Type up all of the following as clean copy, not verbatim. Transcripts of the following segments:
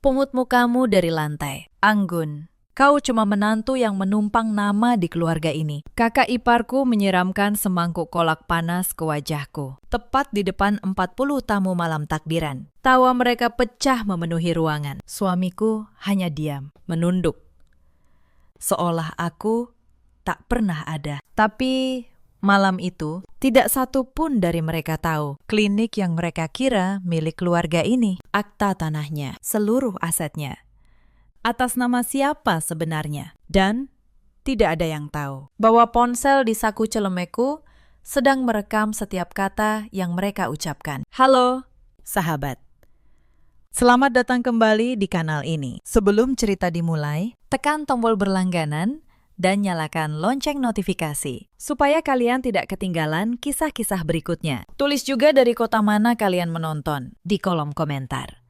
pungut mukamu dari lantai. Anggun, kau cuma menantu yang menumpang nama di keluarga ini. Kakak iparku menyiramkan semangkuk kolak panas ke wajahku, tepat di depan 40 tamu malam takbiran. Tawa mereka pecah memenuhi ruangan. Suamiku hanya diam, menunduk. Seolah aku tak pernah ada. Tapi malam itu, tidak satu pun dari mereka tahu klinik yang mereka kira milik keluarga ini. Akta tanahnya, seluruh asetnya. Atas nama siapa sebenarnya? Dan tidak ada yang tahu bahwa ponsel di saku celemeku sedang merekam setiap kata yang mereka ucapkan. Halo, sahabat. Selamat datang kembali di kanal ini. Sebelum cerita dimulai, tekan tombol berlangganan dan nyalakan lonceng notifikasi, supaya kalian tidak ketinggalan kisah-kisah berikutnya. Tulis juga dari kota mana kalian menonton di kolom komentar.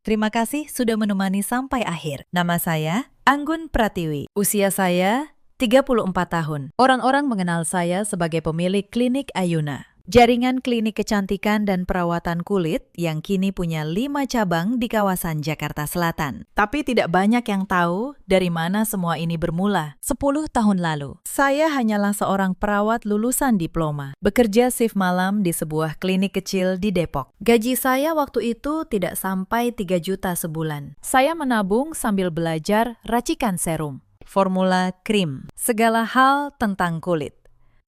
Terima kasih sudah menemani sampai akhir. Nama saya Anggun Pratiwi. Usia saya 34 tahun. Orang-orang mengenal saya sebagai pemilik klinik Ayuna. Jaringan klinik kecantikan dan perawatan kulit yang kini punya 5 cabang di kawasan Jakarta Selatan. Tapi tidak banyak yang tahu dari mana semua ini bermula. 10 tahun lalu, saya hanyalah seorang perawat lulusan diploma, bekerja shift malam di sebuah klinik kecil di Depok. Gaji saya waktu itu tidak sampai 3 juta sebulan. Saya menabung sambil belajar racikan serum, formula krim, segala hal tentang kulit.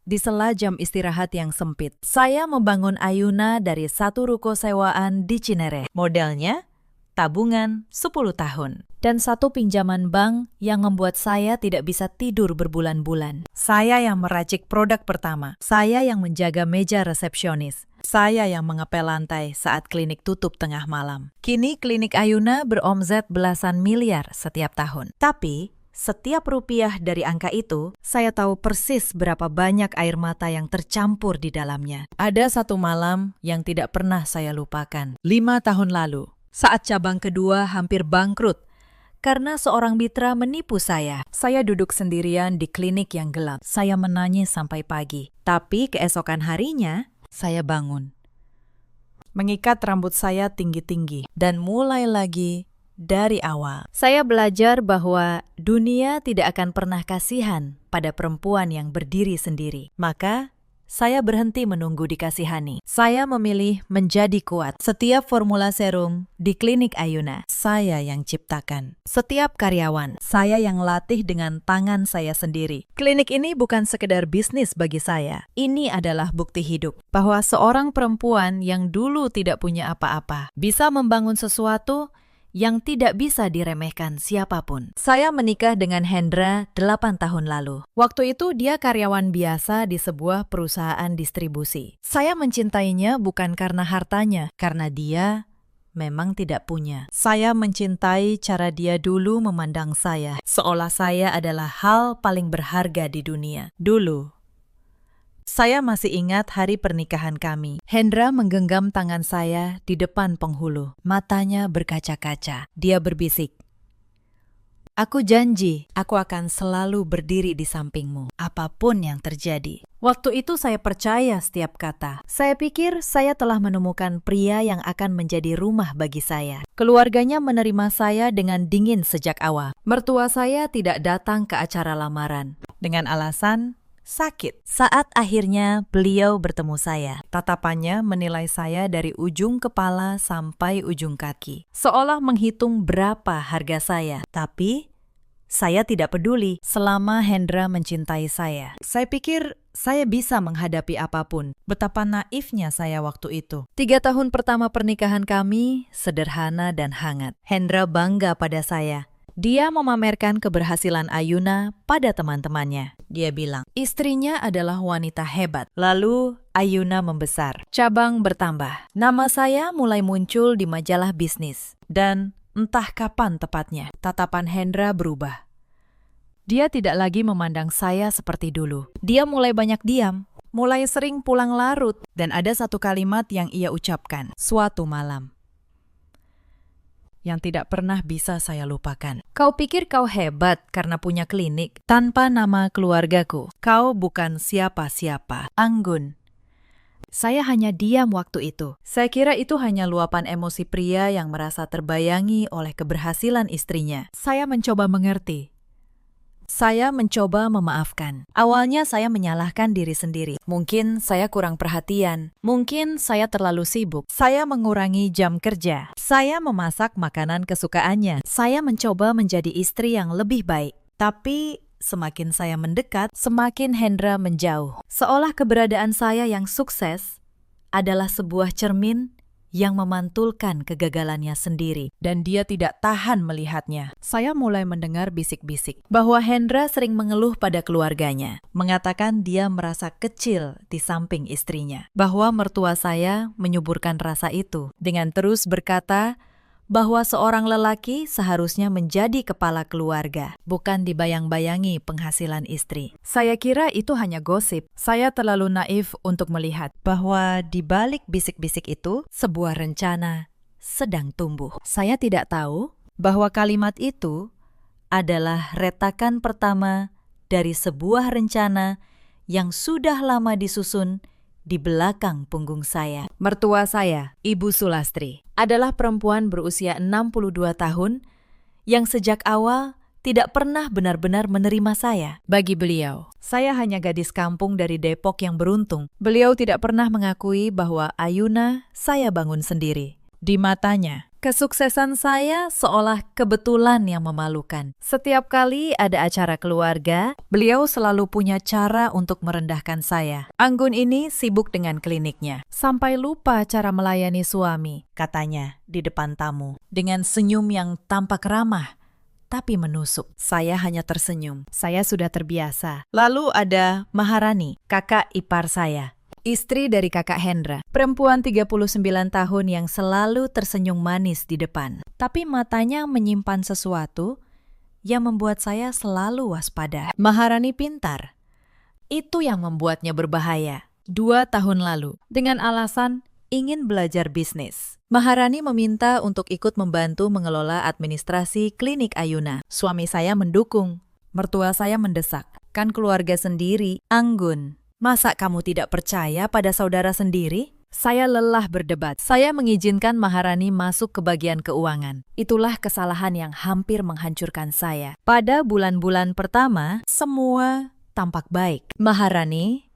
Di sela jam istirahat yang sempit, saya membangun Ayuna dari satu ruko sewaan di Cinere. Modelnya, tabungan 10 tahun. Dan satu pinjaman bank yang membuat saya tidak bisa tidur berbulan-bulan. Saya yang meracik produk pertama. Saya yang menjaga meja resepsionis. Saya yang mengepel lantai saat klinik tutup tengah malam. Kini klinik Ayuna beromzet belasan miliar setiap tahun. Tapi setiap rupiah dari angka itu, saya tahu persis berapa banyak air mata yang tercampur di dalamnya. Ada satu malam yang tidak pernah saya lupakan. 5 tahun lalu, saat cabang kedua hampir bangkrut, karena seorang mitra menipu saya. Saya duduk sendirian di klinik yang gelap. Saya menangis sampai pagi. Tapi keesokan harinya, saya bangun. Mengikat rambut saya tinggi-tinggi dan mulai lagi dari awal. Saya belajar bahwa dunia tidak akan pernah kasihan pada perempuan yang berdiri sendiri. Maka, saya berhenti menunggu dikasihani. Saya memilih menjadi kuat. Setiap formula serum di klinik Ayuna, saya yang ciptakan. Setiap karyawan, saya yang latih dengan tangan saya sendiri. Klinik ini bukan sekedar bisnis bagi saya. Ini adalah bukti hidup bahwa seorang perempuan yang dulu tidak punya apa-apa bisa membangun sesuatu yang tidak bisa diremehkan siapapun. Saya menikah dengan Hendra 8 tahun lalu. Waktu itu dia karyawan biasa di sebuah perusahaan distribusi. Saya mencintainya bukan karena hartanya, karena dia memang tidak punya. Saya mencintai cara dia dulu memandang saya, seolah saya adalah hal paling berharga di dunia. Dulu, saya masih ingat hari pernikahan kami. Hendra menggenggam tangan saya di depan penghulu. Matanya berkaca-kaca. Dia berbisik, "Aku janji, aku akan selalu berdiri di sampingmu, apapun yang terjadi." Waktu itu saya percaya setiap kata. Saya pikir saya telah menemukan pria yang akan menjadi rumah bagi saya. Keluarganya menerima saya dengan dingin sejak awal. Mertua saya tidak datang ke acara lamaran dengan alasan sakit. Saat akhirnya beliau bertemu saya, tatapannya menilai saya dari ujung kepala sampai ujung kaki, seolah menghitung berapa harga saya. Tapi saya tidak peduli selama Hendra mencintai saya. Saya pikir saya bisa menghadapi apapun. Betapa naifnya saya waktu itu. 3 tahun pertama pernikahan kami sederhana dan hangat. Hendra bangga pada saya. Dia memamerkan keberhasilan Ayuna pada teman-temannya. Dia bilang, istrinya adalah wanita hebat. Lalu Ayuna membesar. Cabang bertambah. Nama saya mulai muncul di majalah bisnis. Dan entah kapan tepatnya, tatapan Hendra berubah. Dia tidak lagi memandang saya seperti dulu. Dia mulai banyak diam, mulai sering pulang larut. Dan ada satu kalimat yang ia ucapkan suatu malam yang tidak pernah bisa saya lupakan. "Kau pikir kau hebat karena punya klinik tanpa nama keluargaku. Kau bukan siapa-siapa, Anggun. Saya hanya diam waktu itu. Saya kira itu hanya luapan emosi pria yang merasa terbayangi oleh keberhasilan istrinya. Saya mencoba mengerti. Saya mencoba memaafkan. Awalnya saya menyalahkan diri sendiri. Mungkin saya kurang perhatian. Mungkin saya terlalu sibuk. Saya mengurangi jam kerja. Saya memasak makanan kesukaannya. Saya mencoba menjadi istri yang lebih baik. Tapi semakin saya mendekat, semakin Hendra menjauh. Seolah keberadaan saya yang sukses adalah sebuah cermin yang memantulkan kegagalannya sendiri. Dan dia tidak tahan melihatnya. Saya mulai mendengar bisik-bisik bahwa Hendra sering mengeluh pada keluarganya. Mengatakan dia merasa kecil di samping istrinya. Bahwa mertua saya menyuburkan rasa itu dengan terus berkata bahwa seorang lelaki seharusnya menjadi kepala keluarga, bukan dibayang-bayangi penghasilan istri. Saya kira itu hanya gosip. Saya terlalu naif untuk melihat bahwa di balik bisik-bisik itu, sebuah rencana sedang tumbuh. Saya tidak tahu bahwa kalimat itu adalah retakan pertama dari sebuah rencana yang sudah lama disusun di belakang punggung saya. Mertua saya, Ibu Sulastri, adalah perempuan berusia 62 tahun yang sejak awal tidak pernah benar-benar menerima saya. Bagi beliau, saya hanya gadis kampung dari Depok yang beruntung. Beliau tidak pernah mengakui bahwa ayuna saya bangun sendiri. Di matanya, kesuksesan saya seolah kebetulan yang memalukan. Setiap kali ada acara keluarga, beliau selalu punya cara untuk merendahkan saya. Anggun ini sibuk dengan kliniknya, sampai lupa cara melayani suami, katanya di depan tamu. Dengan senyum yang tampak ramah, tapi menusuk. Saya hanya tersenyum. Saya sudah terbiasa. Lalu ada Maharani, kakak ipar saya. Istri dari kakak Hendra, perempuan 39 tahun yang selalu tersenyum manis di depan. Tapi matanya menyimpan sesuatu yang membuat saya selalu waspada. Maharani pintar. Itu yang membuatnya berbahaya. 2 tahun lalu, dengan alasan ingin belajar bisnis, Maharani meminta untuk ikut membantu mengelola administrasi klinik Ayuna. Suami saya mendukung. Mertua saya mendesak. Kan keluarga sendiri, Anggun. Masa kamu tidak percaya pada saudara sendiri? Saya lelah berdebat. Saya mengizinkan Maharani masuk ke bagian keuangan. Itulah kesalahan yang hampir menghancurkan saya. Pada bulan-bulan pertama, semua tampak baik. Maharani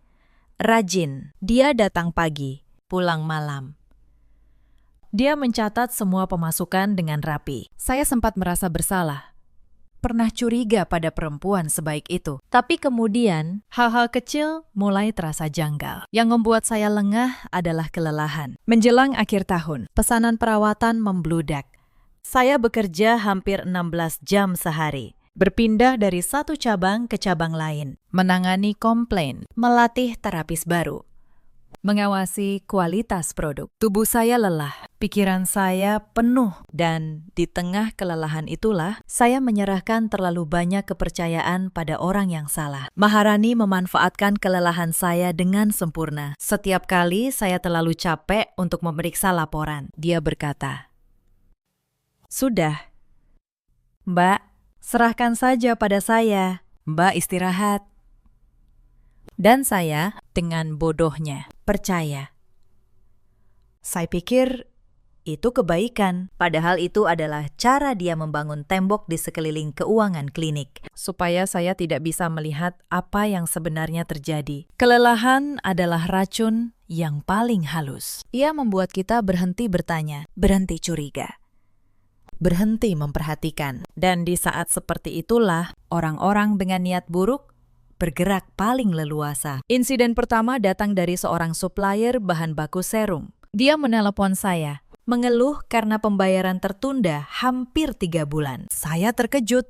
rajin. Dia datang pagi, pulang malam. Dia mencatat semua pemasukan dengan rapi. Saya sempat merasa bersalah. Pernah curiga pada perempuan sebaik itu. Tapi kemudian, hal-hal kecil mulai terasa janggal. Yang membuat saya lengah adalah kelelahan. Menjelang akhir tahun, pesanan perawatan membludak. Saya bekerja hampir 16 jam sehari. Berpindah dari satu cabang ke cabang lain. Menangani komplain, melatih terapis baru, mengawasi kualitas produk. Tubuh saya lelah, pikiran saya penuh, dan di tengah kelelahan itulah saya menyerahkan terlalu banyak kepercayaan pada orang yang salah. Maharani memanfaatkan kelelahan saya dengan sempurna. Setiap kali saya terlalu capek untuk memeriksa laporan, dia berkata, "Sudah, Mbak, serahkan saja pada saya. Mbak istirahat." Dan saya, dengan bodohnya, percaya. Saya pikir itu kebaikan, padahal itu adalah cara dia membangun tembok di sekeliling keuangan klinik, supaya saya tidak bisa melihat apa yang sebenarnya terjadi. Kelelahan adalah racun yang paling halus. Ia membuat kita berhenti bertanya, berhenti curiga, berhenti memperhatikan. Dan di saat seperti itulah, orang-orang dengan niat buruk bergerak paling leluasa. Insiden pertama datang dari seorang supplier bahan baku serum. Dia menelepon saya, mengeluh karena pembayaran tertunda hampir 3 bulan. Saya terkejut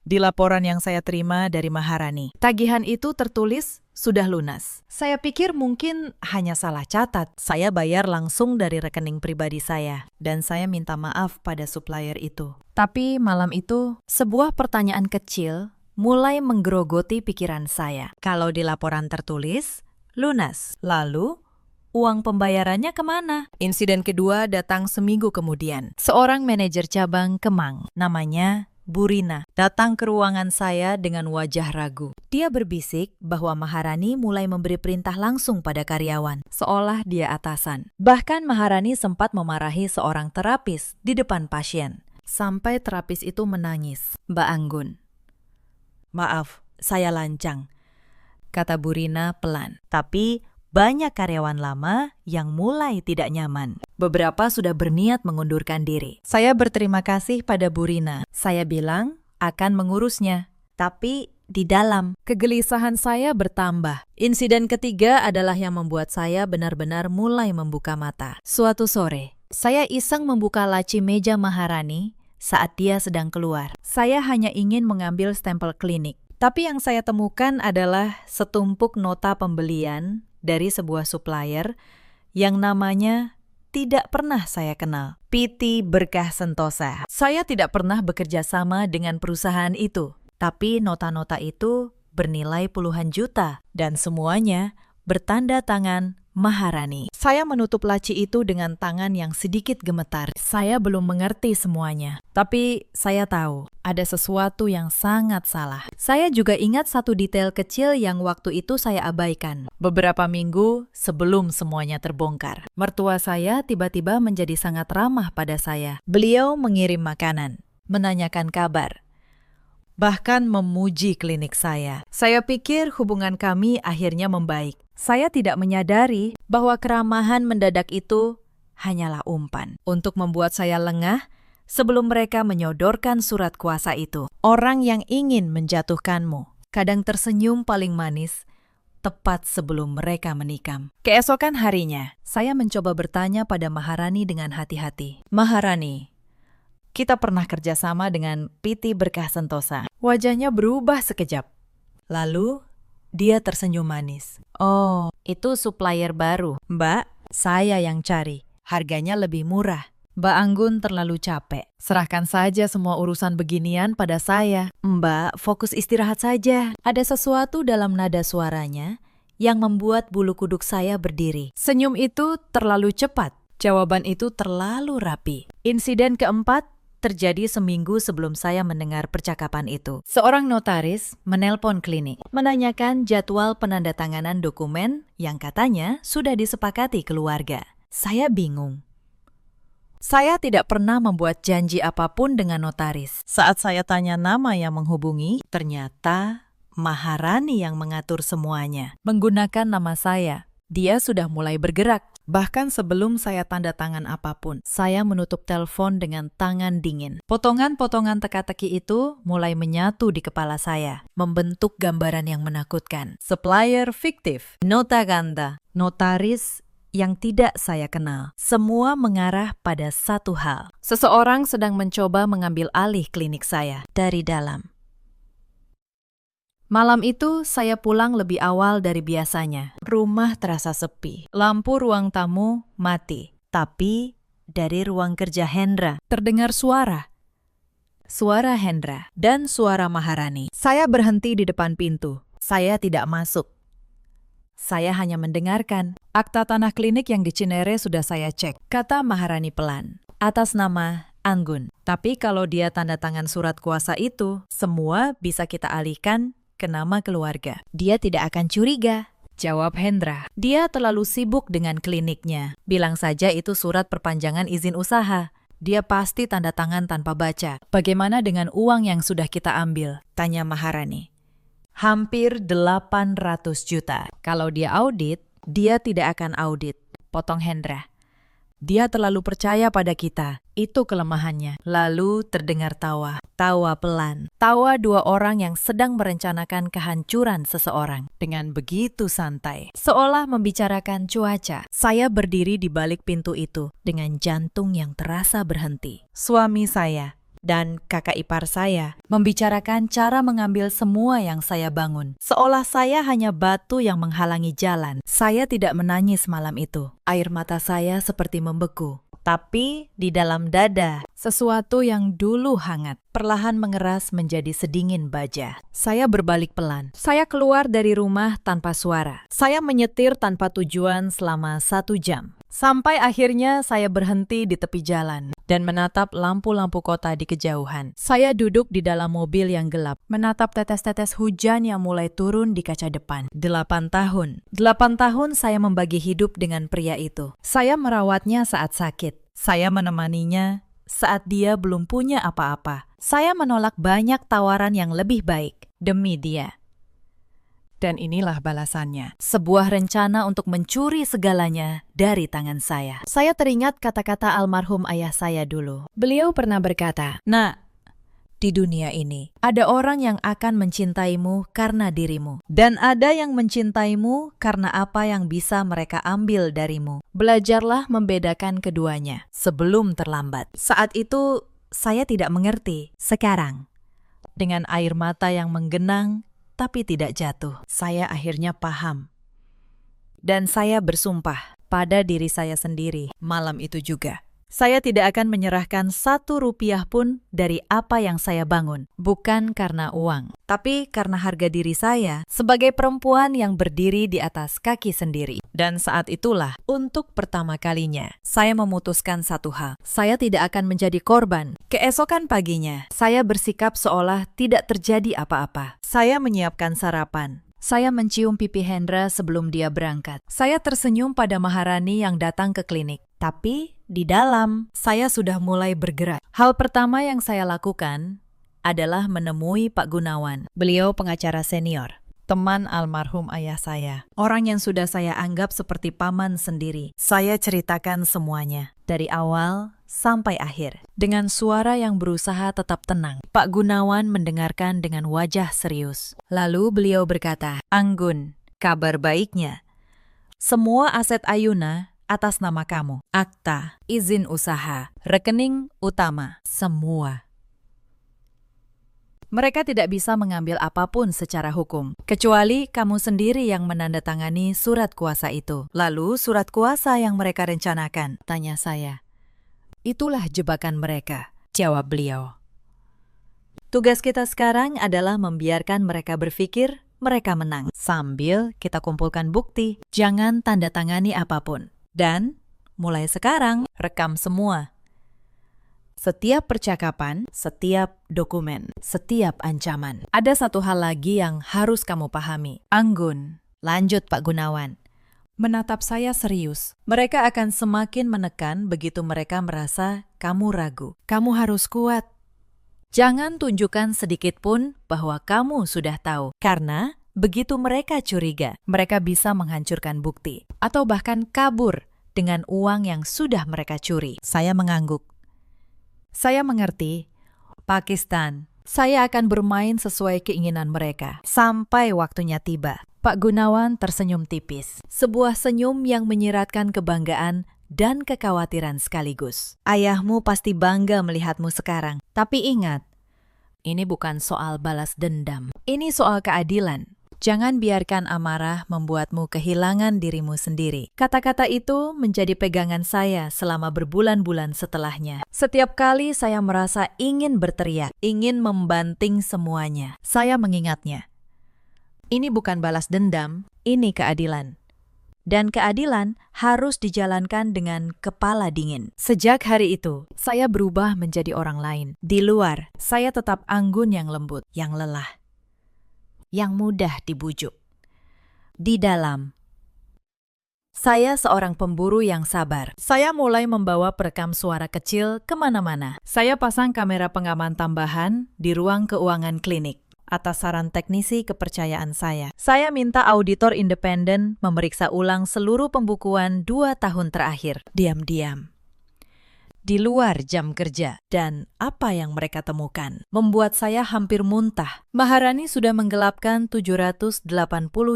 di laporan yang saya terima dari Maharani. Tagihan itu tertulis sudah lunas. Saya pikir mungkin hanya salah catat. Saya bayar langsung dari rekening pribadi saya, dan saya minta maaf pada supplier itu. Tapi malam itu, sebuah pertanyaan kecil mulai menggerogoti pikiran saya. Kalau di laporan tertulis, lunas. Lalu, uang pembayarannya kemana? Insiden kedua datang seminggu kemudian. Seorang manajer cabang Kemang, namanya Burina, datang ke ruangan saya dengan wajah ragu. Dia berbisik bahwa Maharani mulai memberi perintah langsung pada karyawan, seolah dia atasan. Bahkan Maharani sempat memarahi seorang terapis di depan pasien, sampai terapis itu menangis. Mbak Anggun, "Maaf, saya lancang," kata Burina pelan. Tapi banyak karyawan lama yang mulai tidak nyaman. Beberapa sudah berniat mengundurkan diri. Saya berterima kasih pada Burina. Saya bilang akan mengurusnya. Tapi di dalam, kegelisahan saya bertambah. Insiden ketiga adalah yang membuat saya benar-benar mulai membuka mata. Suatu sore, saya iseng membuka laci meja Maharani saat dia sedang keluar. Saya hanya ingin mengambil stempel klinik. Tapi yang saya temukan adalah setumpuk nota pembelian dari sebuah supplier yang namanya tidak pernah saya kenal. PT Berkah Sentosa. Saya tidak pernah bekerja sama dengan perusahaan itu. Tapi nota-nota itu bernilai puluhan juta dan semuanya bertanda tangan Maharani. Saya menutup laci itu dengan tangan yang sedikit gemetar. Saya belum mengerti semuanya. Tapi saya tahu ada sesuatu yang sangat salah. Saya juga ingat satu detail kecil yang waktu itu saya abaikan. Beberapa minggu sebelum semuanya terbongkar, mertua saya tiba-tiba menjadi sangat ramah pada saya. Beliau mengirim makanan, menanyakan kabar, bahkan memuji klinik saya. Saya pikir hubungan kami akhirnya membaik. Saya tidak menyadari bahwa keramahan mendadak itu hanyalah umpan untuk membuat saya lengah sebelum mereka menyodorkan surat kuasa itu. Orang yang ingin menjatuhkanmu kadang tersenyum paling manis tepat sebelum mereka menikam. Keesokan harinya, saya mencoba bertanya pada Maharani dengan hati-hati. "Maharani, kita pernah kerjasama dengan PT Berkah Sentosa." Wajahnya berubah sekejap. Lalu, dia tersenyum manis. "Oh, itu supplier baru, Mbak. Saya yang cari. Harganya lebih murah." Mbak Anggun terlalu capek. "Serahkan saja semua urusan beginian pada saya." "Mbak, fokus istirahat saja." Ada sesuatu dalam nada suaranya yang membuat bulu kuduk saya berdiri. Senyum itu terlalu cepat. Jawaban itu terlalu rapi. Insiden keempat terjadi seminggu sebelum saya mendengar percakapan itu. Seorang notaris menelpon klinik, menanyakan jadwal penandatanganan dokumen yang katanya sudah disepakati keluarga. Saya bingung. Saya tidak pernah membuat janji apapun dengan notaris. Saat saya tanya nama yang menghubungi, ternyata Maharani yang mengatur semuanya. Menggunakan nama saya, dia sudah mulai bergerak. Bahkan sebelum saya tanda tangan apapun, saya menutup telepon dengan tangan dingin. Potongan-potongan teka-teki itu mulai menyatu di kepala saya, membentuk gambaran yang menakutkan. Supplier fiktif, nota ganda, notaris yang tidak saya kenal. Semua mengarah pada satu hal. Seseorang sedang mencoba mengambil alih klinik saya dari dalam. Malam itu saya pulang lebih awal dari biasanya. Rumah terasa sepi. Lampu ruang tamu mati. Tapi dari ruang kerja Hendra terdengar suara. Suara Hendra dan suara Maharani. Saya berhenti di depan pintu. Saya tidak masuk. Saya hanya mendengarkan. "Akta tanah klinik yang di Cinere sudah saya cek," kata Maharani pelan. "Atas nama Anggun. Tapi kalau dia tanda tangan surat kuasa itu, semua bisa kita alihkan ke nama keluarga. Dia tidak akan curiga," jawab Hendra. "Dia terlalu sibuk dengan kliniknya. Bilang saja itu surat perpanjangan izin usaha. Dia pasti tanda tangan tanpa baca." "Bagaimana dengan uang yang sudah kita ambil?" tanya Maharani. "Hampir 800 juta. Kalau dia audit, dia tidak akan audit," potong Hendra. "Dia terlalu percaya pada kita. Itu kelemahannya." Lalu terdengar tawa. Tawa pelan. Tawa dua orang yang sedang merencanakan kehancuran seseorang. Dengan begitu santai. Seolah membicarakan cuaca. Saya berdiri di balik pintu itu dengan jantung yang terasa berhenti. Suami saya dan kakak ipar saya membicarakan cara mengambil semua yang saya bangun. Seolah saya hanya batu yang menghalangi jalan. Saya tidak menangis malam itu. Air mata saya seperti membeku. Tapi di dalam dada, sesuatu yang dulu hangat perlahan mengeras menjadi sedingin baja. Saya berbalik pelan. Saya keluar dari rumah tanpa suara. Saya menyetir tanpa tujuan selama 1 jam. Sampai akhirnya saya berhenti di tepi jalan dan menatap lampu-lampu kota di kejauhan. Saya duduk di dalam mobil yang gelap, menatap tetes-tetes hujan yang mulai turun di kaca depan. 8 tahun. 8 tahun saya membagi hidup dengan pria itu. Saya merawatnya saat sakit. Saya menemaninya saat dia belum punya apa-apa. Saya menolak banyak tawaran yang lebih baik demi dia. Dan inilah balasannya. Sebuah rencana untuk mencuri segalanya dari tangan saya. Saya teringat kata-kata almarhum ayah saya dulu. Beliau pernah berkata, "Nak, di dunia ini ada orang yang akan mencintaimu karena dirimu. Dan ada yang mencintaimu karena apa yang bisa mereka ambil darimu. Belajarlah membedakan keduanya sebelum terlambat." Saat itu saya tidak mengerti. Sekarang, dengan air mata yang menggenang, tapi tidak jatuh, saya akhirnya paham. Dan saya bersumpah pada diri saya sendiri malam itu juga. Saya tidak akan menyerahkan 1 rupiah pun dari apa yang saya bangun. Bukan karena uang, tapi karena harga diri saya sebagai perempuan yang berdiri di atas kaki sendiri. Dan saat itulah, untuk pertama kalinya, saya memutuskan satu hal. Saya tidak akan menjadi korban. Keesokan paginya, saya bersikap seolah tidak terjadi apa-apa. Saya menyiapkan sarapan. Saya mencium pipi Hendra sebelum dia berangkat. Saya tersenyum pada Maharani yang datang ke klinik. Tapi di dalam, saya sudah mulai bergerak. Hal pertama yang saya lakukan adalah menemui Pak Gunawan. Beliau pengacara senior, teman almarhum ayah saya. Orang yang sudah saya anggap seperti paman sendiri. Saya ceritakan semuanya, dari awal sampai akhir. Dengan suara yang berusaha tetap tenang, Pak Gunawan mendengarkan dengan wajah serius. Lalu beliau berkata, "Anggun, kabar baiknya. Semua aset Ayuna atas nama kamu. Akta, izin usaha, rekening utama, semua. Mereka tidak bisa mengambil apapun secara hukum, kecuali kamu sendiri yang menandatangani surat kuasa itu." "Lalu surat kuasa yang mereka rencanakan?" tanya saya. "Itulah jebakan mereka," jawab beliau. "Tugas kita sekarang adalah membiarkan mereka berpikir mereka menang, sambil kita kumpulkan bukti. Jangan tanda tangani apapun. Dan mulai sekarang, rekam semua. Setiap percakapan, setiap dokumen, setiap ancaman." "Ada satu hal lagi yang harus kamu pahami, Anggun," lanjut Pak Gunawan, menatap saya serius. "Mereka akan semakin menekan begitu mereka merasa kamu ragu. Kamu harus kuat. Jangan tunjukkan sedikit pun bahwa kamu sudah tahu. Karena begitu mereka curiga, mereka bisa menghancurkan bukti. Atau bahkan kabur dengan uang yang sudah mereka curi." Saya mengangguk. "Saya mengerti, Pakistan. Saya akan bermain sesuai keinginan mereka sampai waktunya tiba." Pak Gunawan tersenyum tipis. Sebuah senyum yang menyiratkan kebanggaan dan kekhawatiran sekaligus. "Ayahmu pasti bangga melihatmu sekarang. Tapi ingat, ini bukan soal balas dendam. Ini soal keadilan. Jangan biarkan amarah membuatmu kehilangan dirimu sendiri." Kata-kata itu menjadi pegangan saya selama berbulan-bulan setelahnya. Setiap kali saya merasa ingin berteriak, ingin membanting semuanya, saya mengingatnya. Ini bukan balas dendam, ini keadilan. Dan keadilan harus dijalankan dengan kepala dingin. Sejak hari itu, saya berubah menjadi orang lain. Di luar, saya tetap Anggun yang lembut, yang lelah, yang mudah dibujuk. Di dalam, saya seorang pemburu yang sabar. Saya mulai membawa perekam suara kecil kemana-mana. Saya pasang kamera pengaman tambahan di ruang keuangan klinik. Atas saran teknisi kepercayaan saya minta auditor independen memeriksa ulang seluruh pembukuan 2 tahun terakhir. Diam-diam. Di luar jam kerja, dan apa yang mereka temukan membuat saya hampir muntah. Maharani sudah menggelapkan 780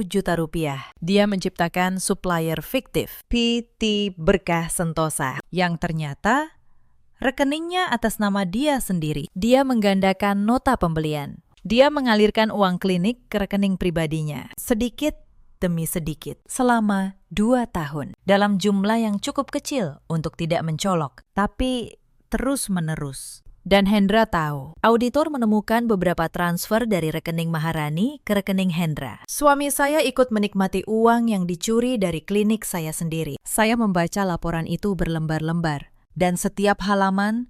juta rupiah. Dia menciptakan supplier fiktif, PT Berkah Sentosa, yang ternyata rekeningnya atas nama dia sendiri. Dia menggandakan nota pembelian. Dia mengalirkan uang klinik ke rekening pribadinya, sedikit demi sedikit, selama 2 tahun, dalam jumlah yang cukup kecil untuk tidak mencolok, tapi terus-menerus. Dan Hendra tahu. Auditor menemukan beberapa transfer dari rekening Maharani ke rekening Hendra. Suami saya ikut menikmati uang yang dicuri dari klinik saya sendiri. Saya membaca laporan itu berlembar-lembar. Dan setiap halaman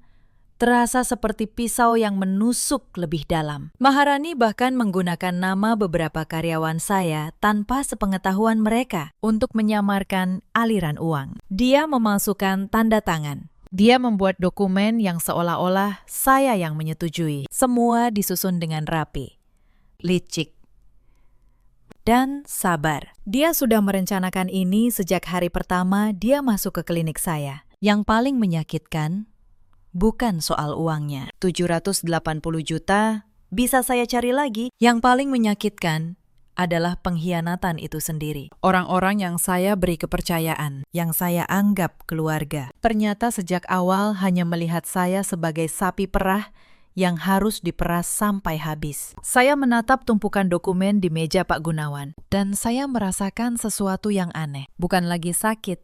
terasa seperti pisau yang menusuk lebih dalam. Maharani bahkan menggunakan nama beberapa karyawan saya tanpa sepengetahuan mereka untuk menyamarkan aliran uang. Dia memasukkan tanda tangan. Dia membuat dokumen yang seolah-olah saya yang menyetujui. Semua disusun dengan rapi, licik, dan sabar. Dia sudah merencanakan ini sejak hari pertama dia masuk ke klinik saya. Yang paling menyakitkan bukan soal uangnya. 780 juta bisa saya cari lagi. Yang paling menyakitkan adalah pengkhianatan itu sendiri. Orang-orang yang saya beri kepercayaan, yang saya anggap keluarga, ternyata sejak awal hanya melihat saya sebagai sapi perah yang harus diperas sampai habis. Saya menatap tumpukan dokumen di meja Pak Gunawan, dan saya merasakan sesuatu yang aneh. Bukan lagi sakit,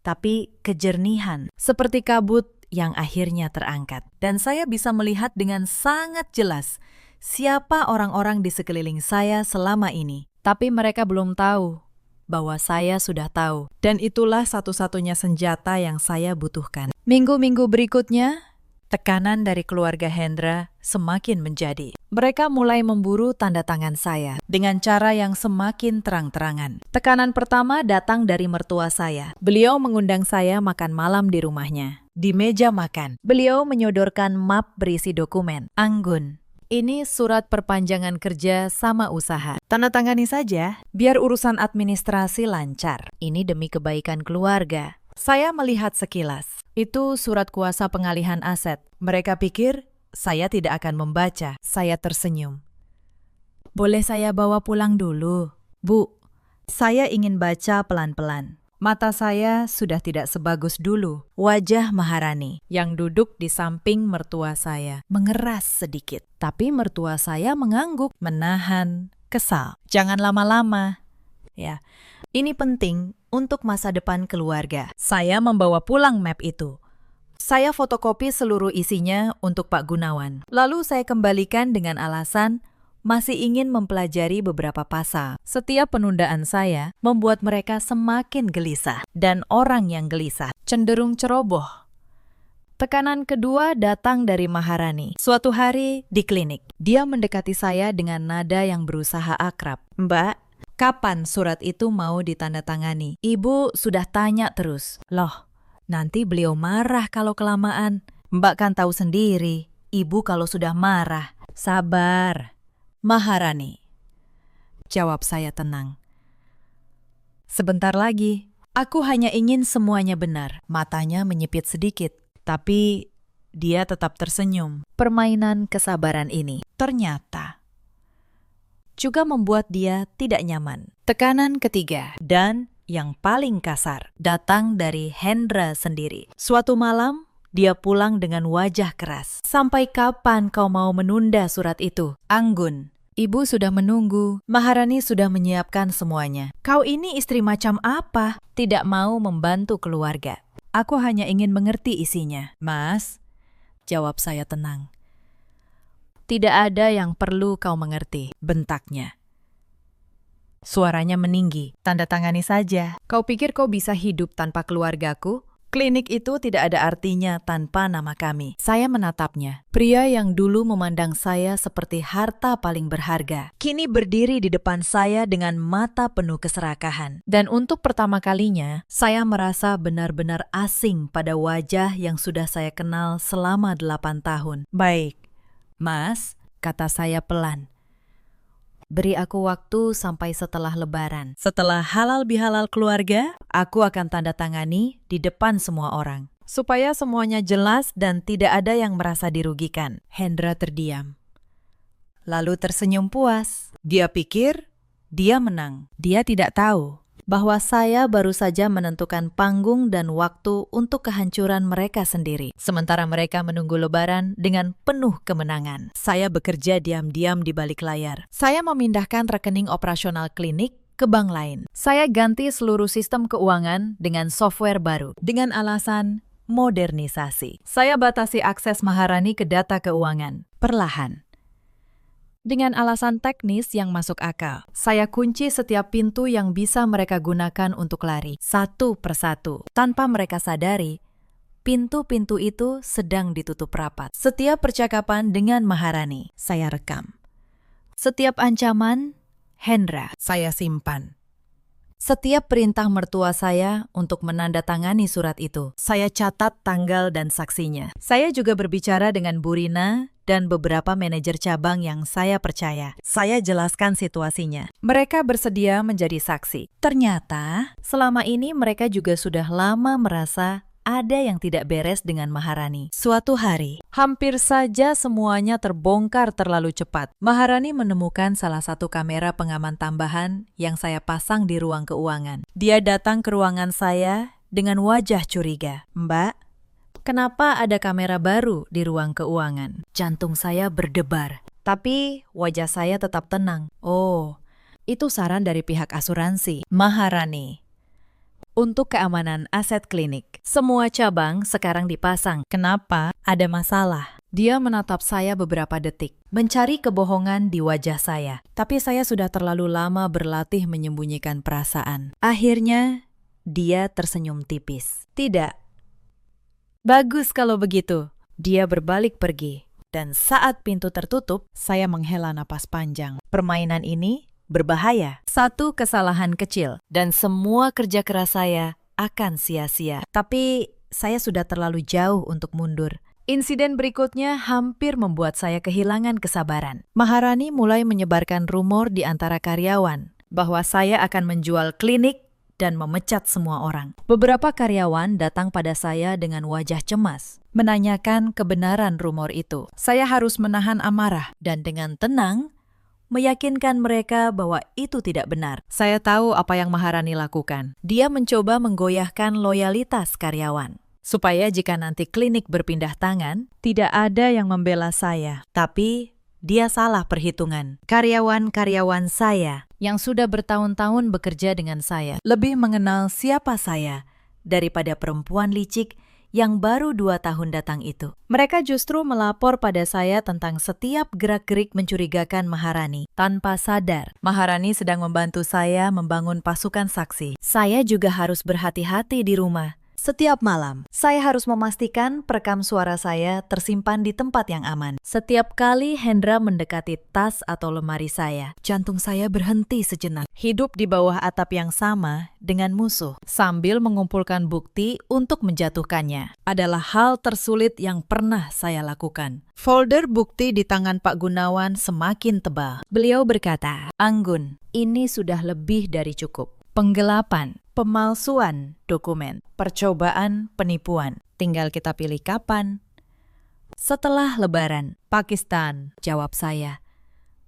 tapi kejernihan, seperti kabut yang akhirnya terangkat. Dan saya bisa melihat dengan sangat jelas siapa orang-orang di sekeliling saya selama ini. Tapi mereka belum tahu bahwa saya sudah tahu. Dan itulah satu-satunya senjata yang saya butuhkan. Minggu-minggu berikutnya, tekanan dari keluarga Hendra semakin menjadi. Mereka mulai memburu tanda tangan saya dengan cara yang semakin terang-terangan. Tekanan pertama datang dari mertua saya. Beliau mengundang saya makan malam di rumahnya. Di meja makan, beliau menyodorkan map berisi dokumen. Anggun, ini surat perpanjangan kerja sama usaha. Tanda tangani saja, biar urusan administrasi lancar. Ini demi kebaikan keluarga. Saya melihat sekilas. Itu surat kuasa pengalihan aset. Mereka pikir saya tidak akan membaca. Saya tersenyum. Boleh saya bawa pulang dulu? Bu, saya ingin baca pelan-pelan. Mata saya sudah tidak sebagus dulu. Wajah Maharani yang duduk di samping mertua saya mengeras sedikit. Tapi mertua saya mengangguk, menahan, kesal. Jangan lama-lama. Ya, ini penting untuk masa depan keluarga. Saya membawa pulang map itu. Saya fotokopi seluruh isinya untuk Pak Gunawan. Lalu saya kembalikan dengan alasan masih ingin mempelajari beberapa pasal. Setiap penundaan saya membuat mereka semakin gelisah. Dan orang yang gelisah cenderung ceroboh. Tekanan kedua datang dari Maharani. Suatu hari di klinik, dia mendekati saya dengan nada yang berusaha akrab. Mbak, kapan surat itu mau ditandatangani? Ibu sudah tanya terus. Loh, nanti beliau marah kalau kelamaan. Mbak kan tahu sendiri, ibu kalau sudah marah. Sabar, Maharani. Jawab saya tenang. Sebentar lagi, aku hanya ingin semuanya benar. Matanya menyipit sedikit, tapi dia tetap tersenyum. Permainan kesabaran ini ternyata juga membuat dia tidak nyaman. Tekanan ketiga dan yang paling kasar datang dari Hendra sendiri. Suatu malam, dia pulang dengan wajah keras. Sampai kapan kau mau menunda surat itu? Anggun, ibu sudah menunggu. Maharani sudah menyiapkan semuanya. Kau ini istri macam apa? Tidak mau membantu keluarga. Aku hanya ingin mengerti isinya. Mas, jawab saya tenang. Tidak ada yang perlu kau mengerti, bentaknya. Suaranya meninggi. Tanda tangani saja. Kau pikir kau bisa hidup tanpa keluargaku? Klinik itu tidak ada artinya tanpa nama kami. Saya menatapnya. Pria yang dulu memandang saya seperti harta paling berharga, kini berdiri di depan saya dengan mata penuh keserakahan. Dan untuk pertama kalinya, saya merasa benar-benar asing pada wajah yang sudah saya kenal selama 8 tahun. Baik, Mas, kata saya pelan. Beri aku waktu sampai setelah Lebaran. Setelah halal bihalal keluarga, aku akan tanda tangani di depan semua orang. Supaya semuanya jelas dan tidak ada yang merasa dirugikan. Hendra terdiam. Lalu tersenyum puas. Dia pikir dia menang. Dia tidak tahu bahwa saya baru saja menentukan panggung dan waktu untuk kehancuran mereka sendiri. Sementara mereka menunggu Lebaran dengan penuh kemenangan. Saya bekerja diam-diam di balik layar. Saya memindahkan rekening operasional klinik ke bank lain. Saya ganti seluruh sistem keuangan dengan software baru. Dengan alasan modernisasi. Saya batasi akses Maharani ke data keuangan, perlahan. Dengan alasan teknis yang masuk akal, saya kunci setiap pintu yang bisa mereka gunakan untuk lari, satu persatu. Tanpa mereka sadari, pintu-pintu itu sedang ditutup rapat. Setiap percakapan dengan Maharani, saya rekam. Setiap ancaman, Hendra, saya simpan. Setiap perintah mertua saya untuk menandatangani surat itu, saya catat tanggal dan saksinya. Saya juga berbicara dengan Bu Rina dan beberapa manajer cabang yang saya percaya. Saya jelaskan situasinya. Mereka bersedia menjadi saksi. Ternyata, selama ini mereka juga sudah lama merasa ada yang tidak beres dengan Maharani. Suatu hari, hampir saja semuanya terbongkar terlalu cepat. Maharani menemukan salah satu kamera pengaman tambahan yang saya pasang di ruang keuangan. Dia datang ke ruangan saya dengan wajah curiga. "Mbak, kenapa ada kamera baru di ruang keuangan?" Jantung saya berdebar, tapi wajah saya tetap tenang. "Oh, itu saran dari pihak asuransi, Maharani. Untuk keamanan aset klinik. Semua cabang sekarang dipasang. Kenapa? Ada masalah." Dia menatap saya beberapa detik, mencari kebohongan di wajah saya. Tapi saya sudah terlalu lama berlatih menyembunyikan perasaan. Akhirnya, dia tersenyum tipis. "Tidak. Bagus kalau begitu." Dia berbalik pergi. Dan saat pintu tertutup, saya menghela napas panjang. Permainan ini berbahaya. Satu kesalahan kecil, dan semua kerja keras saya akan sia-sia. Tapi saya sudah terlalu jauh untuk mundur. Insiden berikutnya hampir membuat saya kehilangan kesabaran. Maharani mulai menyebarkan rumor di antara karyawan bahwa saya akan menjual klinik dan memecat semua orang. Beberapa karyawan datang pada saya dengan wajah cemas, menanyakan kebenaran rumor itu. Saya harus menahan amarah dan dengan tenang meyakinkan mereka bahwa itu tidak benar. Saya tahu apa yang Maharani lakukan. Dia mencoba menggoyahkan loyalitas karyawan, supaya jika nanti klinik berpindah tangan, tidak ada yang membela saya. Tapi dia salah perhitungan. Karyawan-karyawan saya yang sudah bertahun-tahun bekerja dengan saya lebih mengenal siapa saya daripada perempuan licik yang baru 2 tahun datang itu. Mereka justru melapor pada saya tentang setiap gerak-gerik mencurigakan Maharani. Tanpa sadar, Maharani sedang membantu saya membangun pasukan saksi. Saya juga harus berhati-hati di rumah. Setiap malam, saya harus memastikan perekam suara saya tersimpan di tempat yang aman. Setiap kali Hendra mendekati tas atau lemari saya, jantung saya berhenti sejenak. Hidup di bawah atap yang sama dengan musuh, sambil mengumpulkan bukti untuk menjatuhkannya, adalah hal tersulit yang pernah saya lakukan. Folder bukti di tangan Pak Gunawan semakin tebal. Beliau berkata, "Anggun, ini sudah lebih dari cukup. Penggelapan, pemalsuan dokumen, percobaan penipuan. Tinggal kita pilih kapan." "Setelah Lebaran, Pakistan," jawab saya.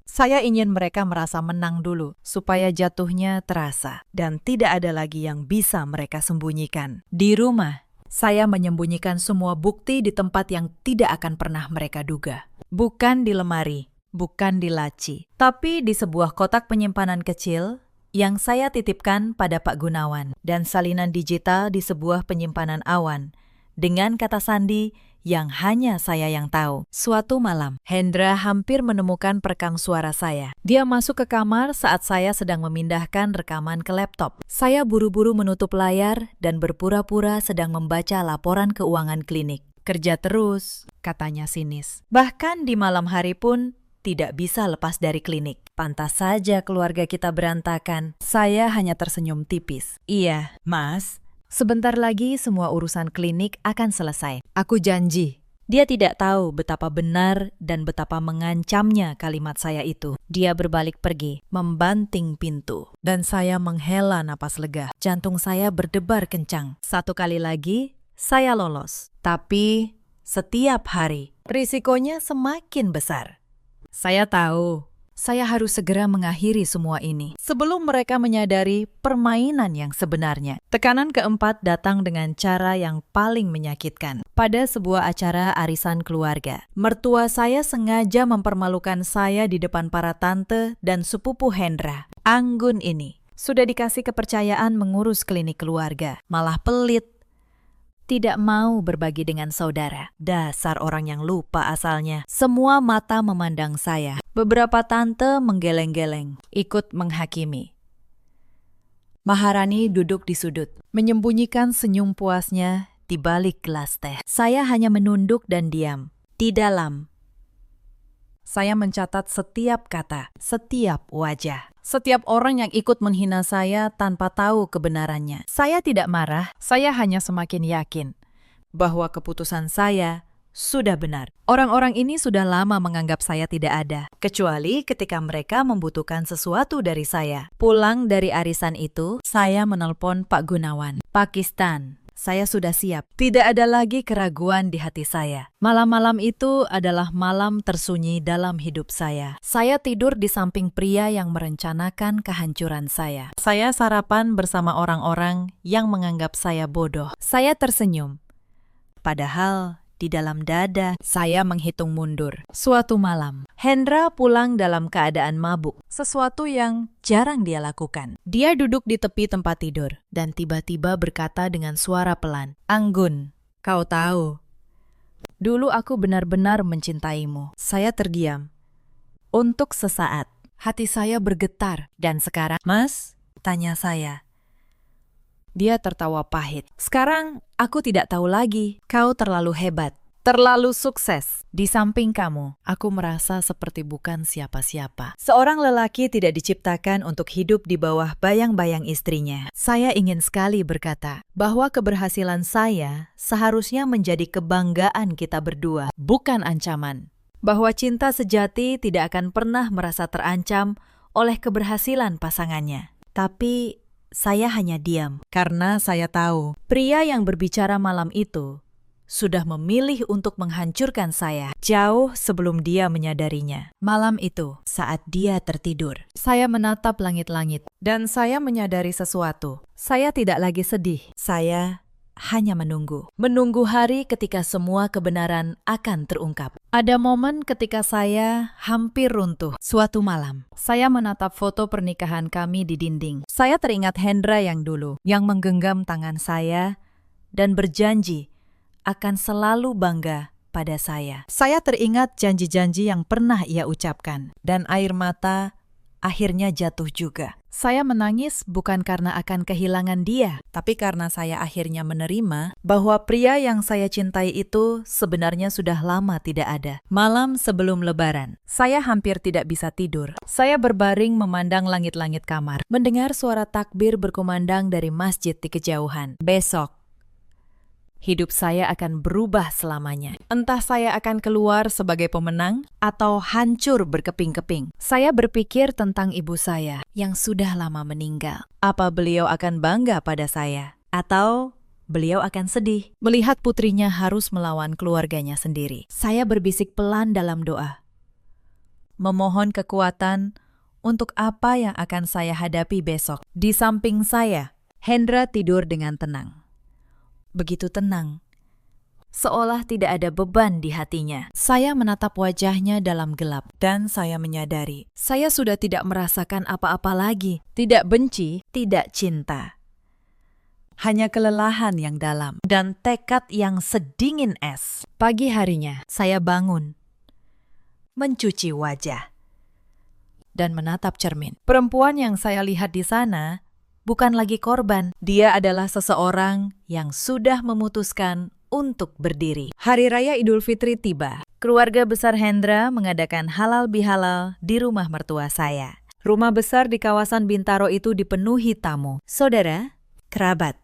Saya ingin mereka merasa menang dulu, supaya jatuhnya terasa, dan tidak ada lagi yang bisa mereka sembunyikan. Di rumah, saya menyembunyikan semua bukti di tempat yang tidak akan pernah mereka duga. Bukan di lemari, bukan di laci, tapi di sebuah kotak penyimpanan kecil yang saya titipkan pada Pak Gunawan, dan salinan digital di sebuah penyimpanan awan, dengan kata sandi yang hanya saya yang tahu. Suatu malam, Hendra hampir menemukan perekam suara saya. Dia masuk ke kamar saat saya sedang memindahkan rekaman ke laptop. Saya buru-buru menutup layar dan berpura-pura sedang membaca laporan keuangan klinik. "Kerja terus," katanya sinis. "Bahkan di malam hari pun tidak bisa lepas dari klinik. Pantas saja keluarga kita berantakan." Saya hanya tersenyum tipis. "Iya, Mas. Sebentar lagi semua urusan klinik akan selesai. Aku janji." Dia tidak tahu betapa benar dan betapa mengancamnya kalimat saya itu. Dia berbalik pergi, membanting pintu. Dan saya menghela napas lega. Jantung saya berdebar kencang. Satu kali lagi, saya lolos. Tapi setiap hari, risikonya semakin besar. Saya tahu, saya harus segera mengakhiri semua ini sebelum mereka menyadari permainan yang sebenarnya. Tekanan keempat datang dengan cara yang paling menyakitkan. Pada sebuah acara arisan keluarga, mertua saya sengaja mempermalukan saya di depan para tante dan sepupu Hendra. Anggun ini sudah dikasih kepercayaan mengurus klinik keluarga, malah pelit. tidak mau berbagi dengan saudara. Dasar orang yang lupa asalnya. Semua mata memandang saya. Beberapa tante menggeleng-geleng, ikut menghakimi. Maharani duduk di sudut, menyembunyikan senyum puasnya di balik gelas teh. Saya hanya menunduk dan diam. Di dalam, saya mencatat setiap kata, setiap wajah. Setiap orang yang ikut menghina saya tanpa tahu kebenarannya. Saya tidak marah, saya hanya semakin yakin bahwa keputusan saya sudah benar. Orang-orang ini sudah lama menganggap saya tidak ada, kecuali ketika mereka membutuhkan sesuatu dari saya. Pulang dari arisan itu, saya menelpon Pak Gunawan. Pakistan. Saya sudah siap. Tidak ada lagi keraguan di hati saya. Malam-malam itu adalah malam tersunyi dalam hidup saya. Saya tidur di samping pria yang merencanakan kehancuran saya. Saya sarapan bersama orang-orang yang menganggap saya bodoh. Saya tersenyum. Padahal di dalam dada, saya menghitung mundur. Suatu malam, Hendra pulang dalam keadaan mabuk, sesuatu yang jarang dia lakukan. Dia duduk di tepi tempat tidur, dan tiba-tiba berkata dengan suara pelan, "Anggun, kau tahu, dulu aku benar-benar mencintaimu." Saya terdiam. Untuk sesaat, hati saya bergetar, dan sekarang, "Mas?" tanya saya. Dia tertawa pahit. "Sekarang aku tidak tahu lagi. Kau terlalu hebat, terlalu sukses. Di samping kamu, aku merasa seperti bukan siapa-siapa." Seorang lelaki tidak diciptakan untuk hidup di bawah bayang-bayang istrinya. Saya ingin sekali berkata bahwa keberhasilan saya seharusnya menjadi kebanggaan kita berdua, bukan ancaman. Bahwa cinta sejati tidak akan pernah merasa terancam oleh keberhasilan pasangannya. Tapi saya hanya diam, karena saya tahu pria yang berbicara malam itu sudah memilih untuk menghancurkan saya jauh sebelum dia menyadarinya. Malam itu, saat dia tertidur, saya menatap langit-langit dan saya menyadari sesuatu. Saya tidak lagi sedih, saya hanya menunggu. Menunggu hari ketika semua kebenaran akan terungkap. Ada momen ketika saya hampir runtuh. Suatu malam, saya menatap foto pernikahan kami di dinding. Saya teringat Hendra yang dulu, yang menggenggam tangan saya dan berjanji akan selalu bangga pada saya. Saya teringat janji-janji yang pernah ia ucapkan, dan air mata akhirnya jatuh juga. Saya menangis bukan karena akan kehilangan dia, tapi karena saya akhirnya menerima bahwa pria yang saya cintai itu sebenarnya sudah lama tidak ada. Malam sebelum Lebaran, saya hampir tidak bisa tidur. Saya berbaring memandang langit-langit kamar, mendengar suara takbir berkumandang dari masjid di kejauhan. Besok, hidup saya akan berubah selamanya. Entah saya akan keluar sebagai pemenang atau hancur berkeping-keping. Saya berpikir tentang ibu saya yang sudah lama meninggal. Apa beliau akan bangga pada saya? Atau beliau akan sedih melihat putrinya harus melawan keluarganya sendiri? Saya berbisik pelan dalam doa, memohon kekuatan untuk apa yang akan saya hadapi besok. Di samping saya, Hendra tidur dengan tenang. Begitu tenang, seolah tidak ada beban di hatinya. Saya menatap wajahnya dalam gelap, dan saya menyadari saya sudah tidak merasakan apa-apa lagi. Tidak benci, tidak cinta. Hanya kelelahan yang dalam dan tekad yang sedingin es. Pagi harinya, saya bangun, mencuci wajah, dan menatap cermin. Perempuan yang saya lihat di sana bukan lagi korban. Dia adalah seseorang yang sudah memutuskan untuk berdiri. Hari Raya Idul Fitri tiba. Keluarga besar Hendra mengadakan halal bihalal di rumah mertua saya. Rumah besar di kawasan Bintaro itu dipenuhi tamu, saudara, kerabat,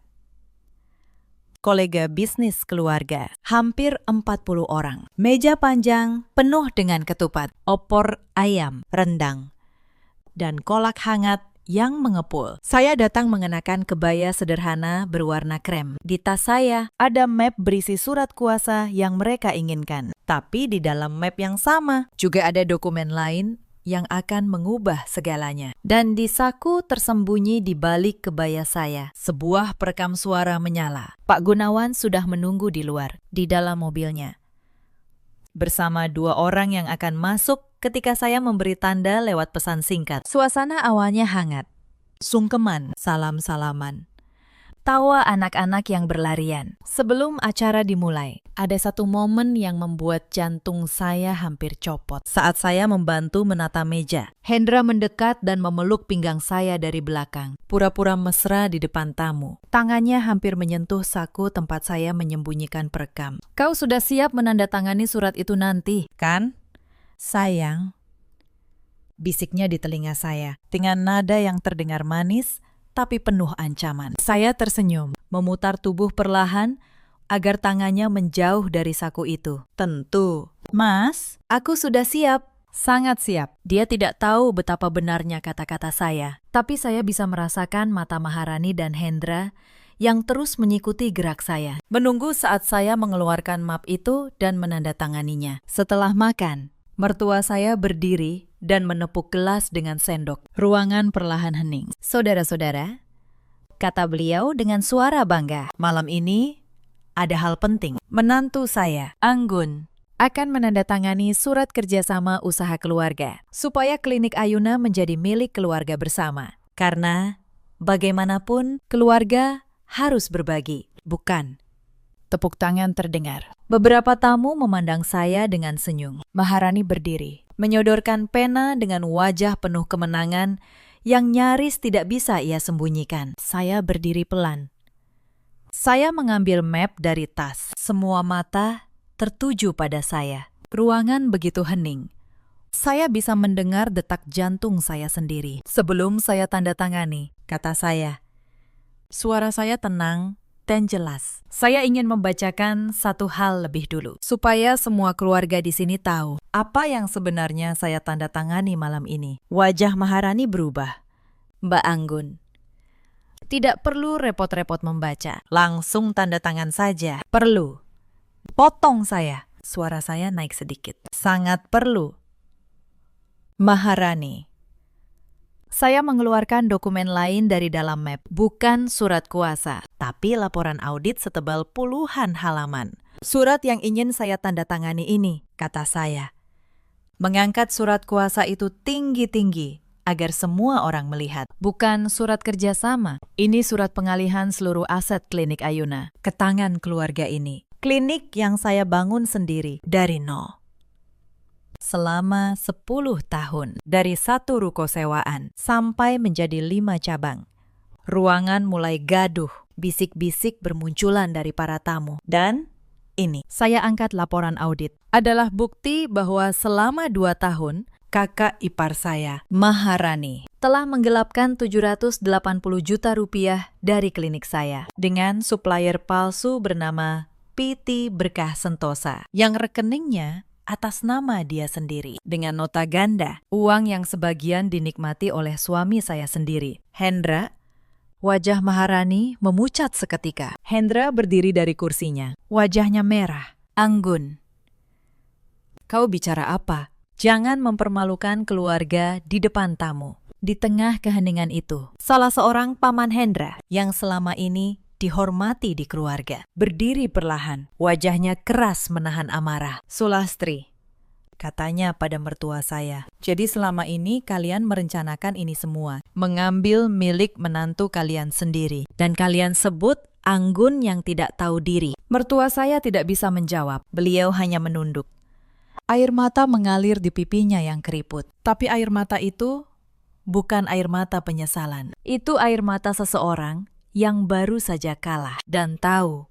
kolega bisnis keluarga. Hampir 40 orang. Meja panjang penuh dengan ketupat, opor ayam, rendang, dan kolak hangat yang mengepul. Saya datang mengenakan kebaya sederhana berwarna krem. Di tas saya ada map berisi surat kuasa yang mereka inginkan. Tapi di dalam map yang sama juga ada dokumen lain yang akan mengubah segalanya. Dan di saku tersembunyi di balik kebaya saya, sebuah perekam suara menyala. Pak Gunawan sudah menunggu di luar, di dalam mobilnya, bersama 2 orang yang akan masuk ketika saya memberi tanda lewat pesan singkat. Suasana awalnya hangat, sungkeman, salam-salaman. tawa anak-anak yang berlarian. Sebelum acara dimulai, ada satu momen yang membuat jantung saya hampir copot. Saat saya membantu menata meja, Hendra mendekat dan memeluk pinggang saya dari belakang, pura-pura mesra di depan tamu. Tangannya hampir menyentuh saku tempat saya menyembunyikan perekam. "Kau sudah siap menandatangani surat itu nanti, kan? Sayang," bisiknya di telinga saya, dengan nada yang terdengar manis, tapi penuh ancaman. Saya tersenyum, memutar tubuh perlahan, agar tangannya menjauh dari saku itu. "Tentu, Mas, aku sudah siap." Sangat siap. Dia tidak tahu betapa benarnya kata-kata saya, tapi saya bisa merasakan mata Maharani dan Hendra yang terus mengikuti gerak saya, menunggu saat saya mengeluarkan map itu dan menandatanganinya. Setelah makan, mertua saya berdiri dan menepuk gelas dengan sendok. Ruangan perlahan hening. "Saudara-saudara," kata beliau dengan suara bangga, "malam ini ada hal penting. Menantu saya, Anggun, akan menandatangani surat kerjasama usaha keluarga supaya klinik Ayuna menjadi milik keluarga bersama. Karena bagaimanapun keluarga harus berbagi, bukan?" Tepuk tangan terdengar. Beberapa tamu memandang saya dengan senyum. Maharani berdiri, menyodorkan pena dengan wajah penuh kemenangan yang nyaris tidak bisa ia sembunyikan. Saya berdiri pelan. Saya mengambil map dari tas. Semua mata tertuju pada saya. Ruangan begitu hening. Saya bisa mendengar detak jantung saya sendiri. "Sebelum saya tanda tangani," kata saya. Suara saya tenang dan jelas. "Saya ingin membacakan satu hal lebih dulu, supaya semua keluarga di sini tahu apa yang sebenarnya saya tanda tangani malam ini." Wajah Maharani berubah. "Mbak Anggun, tidak perlu repot-repot membaca. Langsung tanda tangan saja." "Perlu." Potong saya. Suara saya naik sedikit. "Sangat perlu." "Maharani." Saya mengeluarkan dokumen lain dari dalam map, bukan surat kuasa, tapi laporan audit setebal puluhan halaman. "Surat yang ingin saya tanda tangani ini," kata saya. Mengangkat surat kuasa itu tinggi-tinggi agar semua orang melihat. "Bukan surat kerjasama, ini surat pengalihan seluruh aset klinik Ayuna ke tangan keluarga ini. Klinik yang saya bangun sendiri dari nol. Selama 10 tahun, dari satu ruko sewaan sampai menjadi 5 cabang. Ruangan mulai gaduh, bisik-bisik bermunculan dari para tamu. Dan ini, saya angkat laporan audit. Adalah bukti bahwa selama 2 tahun, kakak ipar saya, Maharani, telah menggelapkan 780 juta rupiah dari klinik saya dengan supplier palsu bernama PT Berkah Sentosa, yang rekeningnya atas nama dia sendiri, dengan nota ganda, uang yang sebagian dinikmati oleh suami saya sendiri, Hendra. Wajah Maharani memucat seketika. Hendra berdiri dari kursinya, wajahnya merah. "Anggun, kau bicara apa? Jangan mempermalukan keluarga di depan tamu." Di tengah keheningan itu, salah seorang paman Hendra yang selama ini dihormati di keluarga berdiri perlahan, wajahnya keras menahan amarah. "Sulastri," katanya pada mertua saya, "jadi selama ini kalian merencanakan ini semua, mengambil milik menantu kalian sendiri, dan kalian sebut Anggun yang tidak tahu diri." Mertua saya tidak bisa menjawab, beliau hanya menunduk. Air mata mengalir di pipinya yang keriput, tapi air mata itu bukan air mata penyesalan. Itu air mata seseorang yang baru saja kalah dan tahu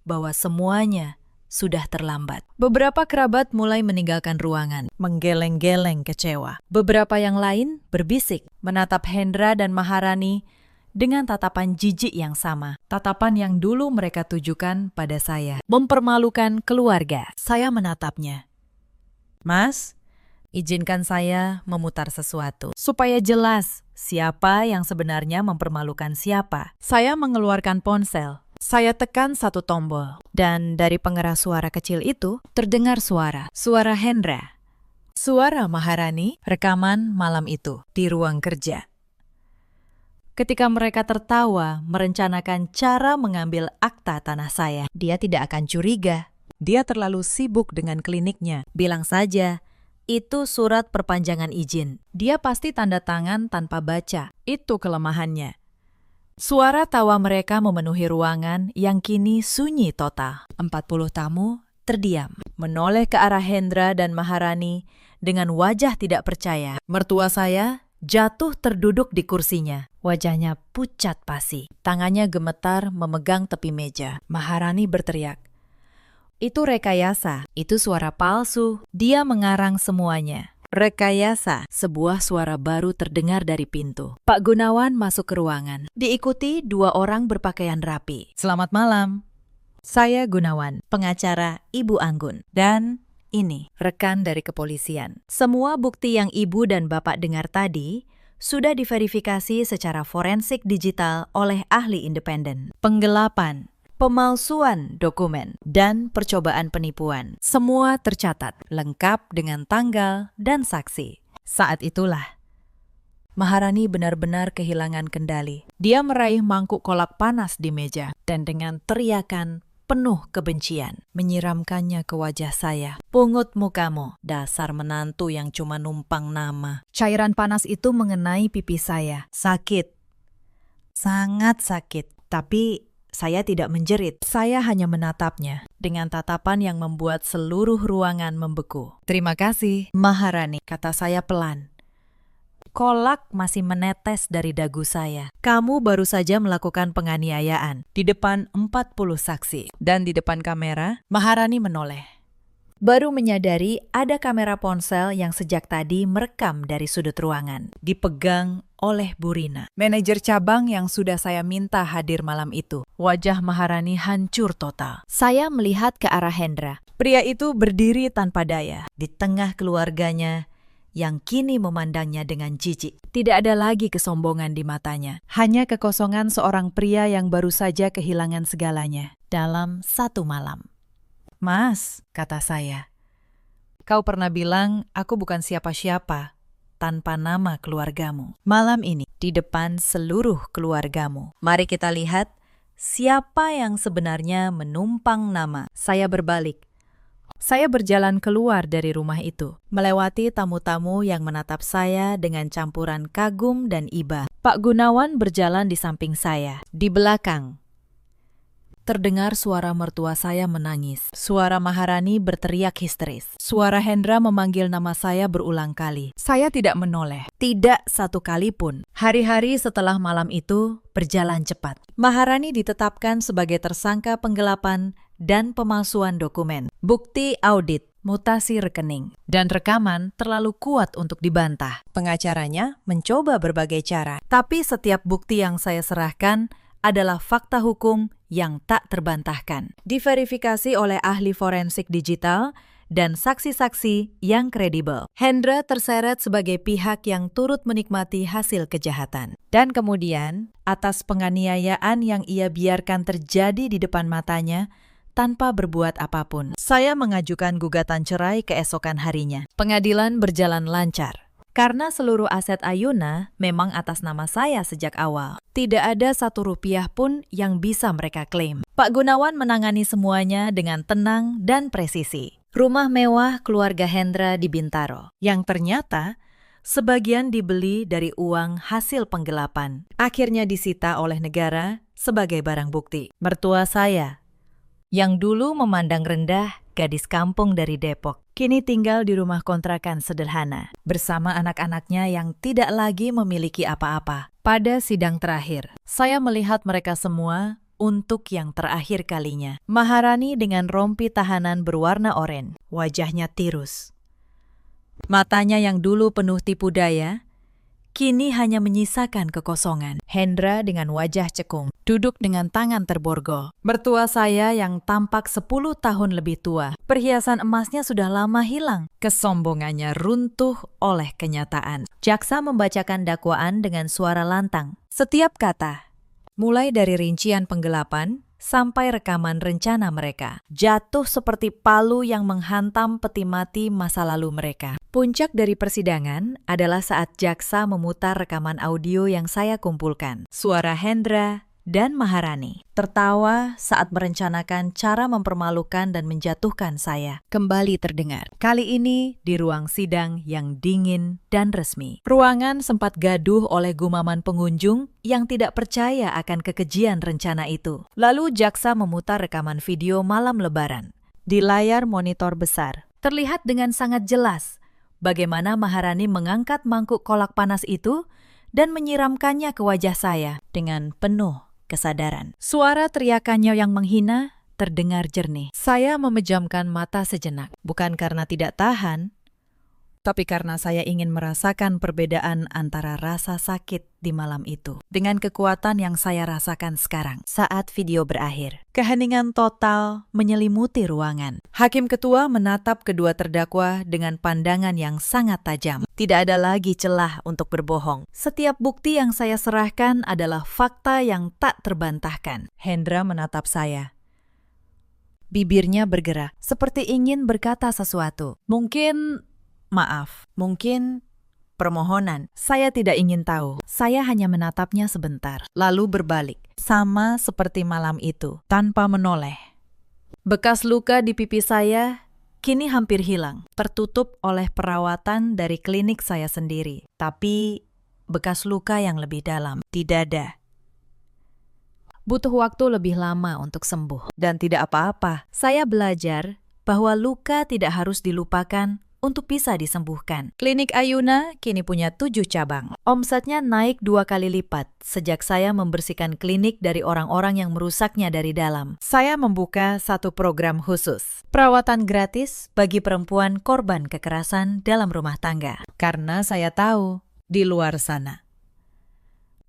bahwa semuanya sudah terlambat. Beberapa kerabat mulai meninggalkan ruangan, menggeleng-geleng kecewa. Beberapa yang lain berbisik, menatap Hendra dan Maharani dengan tatapan jijik yang sama. Tatapan yang dulu mereka tujukan pada saya. Mempermalukan keluarga. Saya menatapnya. "Mas, izinkan saya memutar sesuatu, supaya jelas siapa yang sebenarnya mempermalukan siapa." Saya mengeluarkan ponsel. Saya tekan satu tombol, dan dari pengeras suara kecil itu terdengar suara Hendra. Suara Maharani, rekaman malam itu di ruang kerja. Ketika mereka tertawa merencanakan cara mengambil akta tanah saya, dia tidak akan curiga. Dia terlalu sibuk dengan kliniknya. Bilang saja, itu surat perpanjangan izin. Dia pasti tanda tangan tanpa baca. Itu kelemahannya. Suara tawa mereka memenuhi ruangan yang kini sunyi total. 40 tamu terdiam, menoleh ke arah Hendra dan Maharani dengan wajah tidak percaya. Mertua saya jatuh terduduk di kursinya. Wajahnya pucat pasi. Tangannya gemetar memegang tepi meja. Maharani berteriak, "Itu rekayasa, itu suara palsu." Dia mengarang semuanya. Rekayasa, sebuah suara baru terdengar dari pintu. Pak Gunawan masuk ke ruangan. Diikuti 2 orang berpakaian rapi. "Selamat malam. Saya Gunawan, pengacara Ibu Anggun. Dan ini rekan dari kepolisian. Semua bukti yang Ibu dan Bapak dengar tadi sudah diverifikasi secara forensik digital oleh ahli independen. Penggelapan, pemalsuan dokumen, dan percobaan penipuan. Semua tercatat, lengkap dengan tanggal dan saksi." Saat itulah Maharani benar-benar kehilangan kendali. Dia meraih mangkuk kolak panas di meja dan dengan teriakan penuh kebencian menyiramkannya ke wajah saya. "Pungut mukamu, dasar menantu yang cuma numpang nama." Cairan panas itu mengenai pipi saya. Sakit. Sangat sakit. Tapi saya tidak menjerit. Saya hanya menatapnya dengan tatapan yang membuat seluruh ruangan membeku. "Terima kasih, Maharani," kata saya pelan. Kolak masih menetes dari dagu saya. "Kamu baru saja melakukan penganiayaan di depan 40 saksi dan di depan kamera." Maharani menoleh. Baru menyadari ada kamera ponsel yang sejak tadi merekam dari sudut ruangan. Dipegang oleh Bu Rina, manajer cabang yang sudah saya minta hadir malam itu. Wajah Maharani hancur total. Saya melihat ke arah Hendra. Pria itu berdiri tanpa daya di tengah keluarganya yang kini memandangnya dengan jijik. Tidak ada lagi kesombongan di matanya. Hanya kekosongan seorang pria yang baru saja kehilangan segalanya dalam satu malam. "Mas," kata saya, "kau pernah bilang aku bukan siapa-siapa tanpa nama keluargamu. Malam ini, di depan seluruh keluargamu, mari kita lihat siapa yang sebenarnya menumpang nama." Saya berbalik. Saya berjalan keluar dari rumah itu, melewati tamu-tamu yang menatap saya dengan campuran kagum dan iba. Pak Gunawan berjalan di samping saya. Di belakang terdengar suara mertua saya menangis. Suara Maharani berteriak histeris. Suara Hendra memanggil nama saya berulang kali. Saya tidak menoleh. Tidak satu kali pun. Hari-hari setelah malam itu berjalan cepat. Maharani ditetapkan sebagai tersangka penggelapan dan pemalsuan dokumen. Bukti audit, mutasi rekening, dan rekaman terlalu kuat untuk dibantah. Pengacaranya mencoba berbagai cara. Tapi setiap bukti yang saya serahkan adalah fakta hukum yang tak terbantahkan. Diverifikasi oleh ahli forensik digital dan saksi-saksi yang kredibel. Hendra terseret sebagai pihak yang turut menikmati hasil kejahatan. Dan kemudian, atas penganiayaan yang ia biarkan terjadi di depan matanya, tanpa berbuat apapun, saya mengajukan gugatan cerai keesokan harinya. Pengadilan berjalan lancar. Karena seluruh aset Ayuna memang atas nama saya sejak awal. Tidak ada Rp1 pun yang bisa mereka klaim. Pak Gunawan menangani semuanya dengan tenang dan presisi. Rumah mewah keluarga Hendra di Bintaro, yang ternyata sebagian dibeli dari uang hasil penggelapan, akhirnya disita oleh negara sebagai barang bukti. Mertua saya, yang dulu memandang rendah gadis kampung dari Depok, kini tinggal di rumah kontrakan sederhana bersama anak-anaknya yang tidak lagi memiliki apa-apa. Pada sidang terakhir, saya melihat mereka semua untuk yang terakhir kalinya. Maharani dengan rompi tahanan berwarna oranye, wajahnya tirus. Matanya yang dulu penuh tipu daya, kini hanya menyisakan kekosongan. Hendra dengan wajah cekung, duduk dengan tangan terborgol. Mertua saya yang tampak 10 tahun lebih tua. Perhiasan emasnya sudah lama hilang. Kesombongannya runtuh oleh kenyataan. Jaksa membacakan dakwaan dengan suara lantang. Setiap kata, mulai dari rincian penggelapan sampai rekaman rencana mereka, jatuh seperti palu yang menghantam peti mati masa lalu mereka. Puncak dari persidangan adalah saat jaksa memutar rekaman audio yang saya kumpulkan. Suara Hendra dan Maharani tertawa saat merencanakan cara mempermalukan dan menjatuhkan saya kembali terdengar. Kali ini di ruang sidang yang dingin dan resmi. Ruangan sempat gaduh oleh gumaman pengunjung yang tidak percaya akan kekejian rencana itu. Lalu jaksa memutar rekaman video malam lebaran. Di layar monitor besar, terlihat dengan sangat jelas bagaimana Maharani mengangkat mangkuk kolak panas itu dan menyiramkannya ke wajah saya dengan penuh kesadaran. Suara teriakannya yang menghina terdengar jernih. Saya memejamkan mata sejenak, bukan karena tidak tahan, tapi karena saya ingin merasakan perbedaan antara rasa sakit di malam itu dengan kekuatan yang saya rasakan sekarang saat video berakhir. Keheningan total menyelimuti ruangan. Hakim ketua menatap kedua terdakwa dengan pandangan yang sangat tajam. Tidak ada lagi celah untuk berbohong. Setiap bukti yang saya serahkan adalah fakta yang tak terbantahkan. Hendra menatap saya. Bibirnya bergerak, seperti ingin berkata sesuatu. Mungkin permohonan. Saya tidak ingin tahu. Saya hanya menatapnya sebentar, lalu berbalik. Sama seperti malam itu, tanpa menoleh. Bekas luka di pipi saya kini hampir hilang, tertutup oleh perawatan dari klinik saya sendiri. Tapi bekas luka yang lebih dalam, di dada. Butuh waktu lebih lama untuk sembuh. Dan tidak apa-apa. Saya belajar bahwa luka tidak harus dilupakan untuk bisa disembuhkan. Klinik Ayuna kini punya 7 cabang. Omsetnya naik 2 kali lipat sejak saya membersihkan klinik dari orang-orang yang merusaknya dari dalam. Saya membuka satu program khusus, perawatan gratis bagi perempuan korban kekerasan dalam rumah tangga. Karena saya tahu di luar sana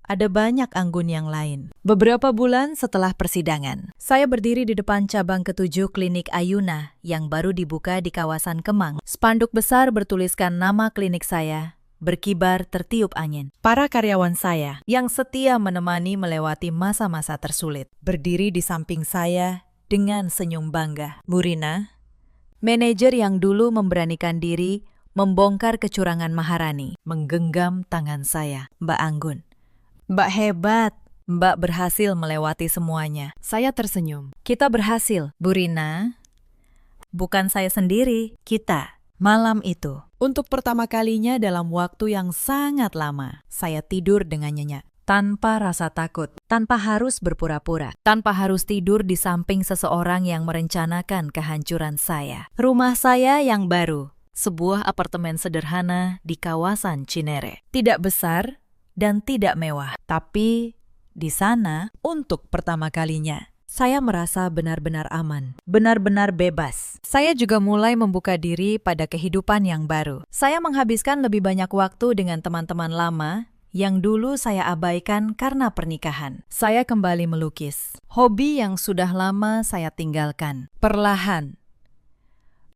ada banyak anggun yang lain. Beberapa bulan setelah persidangan, saya berdiri di depan cabang ke-7 klinik Ayuna yang baru dibuka di kawasan Kemang. Spanduk besar bertuliskan nama klinik saya, berkibar tertiup angin. Para karyawan saya yang setia menemani melewati masa-masa tersulit, berdiri di samping saya dengan senyum bangga. Murina, manajer yang dulu memberanikan diri membongkar kecurangan Maharani, menggenggam tangan saya. Mbak Anggun, Mbak hebat, Mbak berhasil melewati semuanya. Saya tersenyum. Kita berhasil, Bu Rina. Bukan saya sendiri, kita. Malam itu, untuk pertama kalinya dalam waktu yang sangat lama, saya tidur dengan nyenyak. Tanpa rasa takut, tanpa harus berpura-pura, tanpa harus tidur di samping seseorang yang merencanakan kehancuran saya. Rumah saya yang baru, sebuah apartemen sederhana di kawasan Cinere. Tidak besar dan tidak mewah, tapi di sana, untuk pertama kalinya, saya merasa benar-benar aman, benar-benar bebas. Saya juga mulai membuka diri pada kehidupan yang baru. Saya menghabiskan lebih banyak waktu dengan teman-teman lama yang dulu saya abaikan karena pernikahan. Saya kembali melukis, hobi yang sudah lama saya tinggalkan. Perlahan,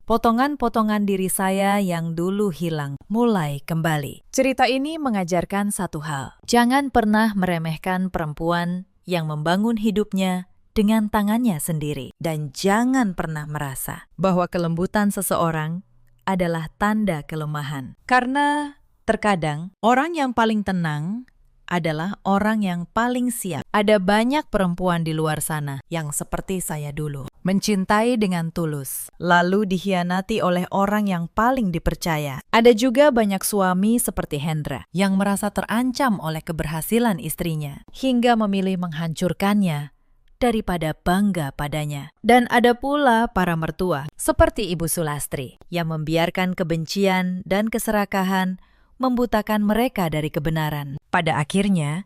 potongan-potongan diri saya yang dulu hilang mulai kembali. Cerita ini mengajarkan satu hal. Jangan pernah meremehkan perempuan yang membangun hidupnya dengan tangannya sendiri. Dan jangan pernah merasa bahwa kelembutan seseorang adalah tanda kelemahan. Karena terkadang orang yang paling tenang adalah orang yang paling siap. Ada banyak perempuan di luar sana yang seperti saya dulu, mencintai dengan tulus, lalu dikhianati oleh orang yang paling dipercaya. Ada juga banyak suami seperti Hendra yang merasa terancam oleh keberhasilan istrinya, hingga memilih menghancurkannya daripada bangga padanya. Dan ada pula para mertua, seperti Ibu Sulastri, yang membiarkan kebencian dan keserakahan membutakan mereka dari kebenaran. Pada akhirnya,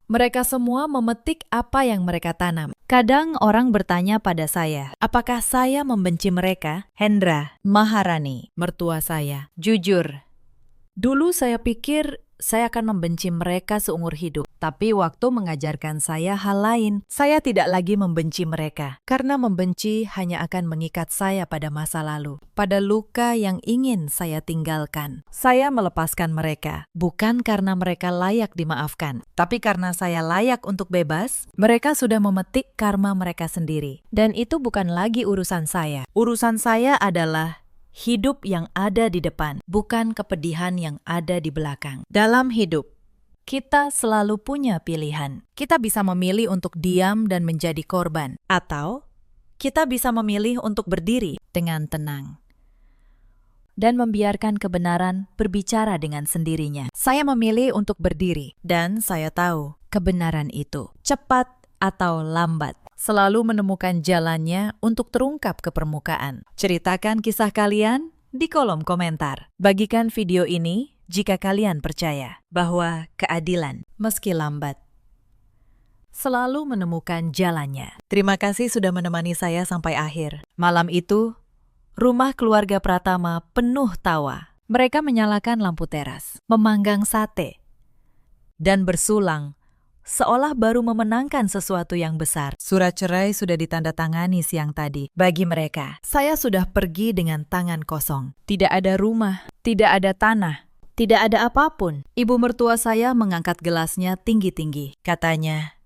mereka semua memetik apa yang mereka tanam. Kadang orang bertanya pada saya, apakah saya membenci mereka? Hendra, Maharani, mertua saya. Jujur, dulu saya pikir saya akan membenci mereka seumur hidup. Tapi waktu mengajarkan saya hal lain, saya tidak lagi membenci mereka. Karena membenci hanya akan mengikat saya pada masa lalu, pada luka yang ingin saya tinggalkan. Saya melepaskan mereka, bukan karena mereka layak dimaafkan, tapi karena saya layak untuk bebas. Mereka sudah memetik karma mereka sendiri. Dan itu bukan lagi urusan saya. Urusan saya adalah hidup yang ada di depan, bukan kepedihan yang ada di belakang. Dalam hidup, Kita selalu punya pilihan. Kita bisa memilih untuk diam dan menjadi korban, atau kita bisa memilih untuk berdiri dengan tenang dan membiarkan kebenaran berbicara dengan sendirinya. Saya memilih untuk berdiri, dan saya tahu kebenaran itu, cepat atau lambat, selalu menemukan jalannya untuk terungkap ke permukaan. Ceritakan kisah kalian di kolom komentar. Bagikan video ini jika kalian percaya bahwa keadilan, meski lambat, selalu menemukan jalannya. Terima kasih sudah menemani saya sampai akhir. Malam itu, rumah keluarga Pratama penuh tawa. Mereka menyalakan lampu teras, memanggang sate, dan bersulang seolah baru memenangkan sesuatu yang besar. Surat cerai sudah ditandatangani siang tadi. Bagi mereka, saya sudah pergi dengan tangan kosong. Tidak ada rumah, tidak ada tanah, tidak ada apapun. Ibu mertua saya mengangkat gelasnya tinggi-tinggi. Katanya,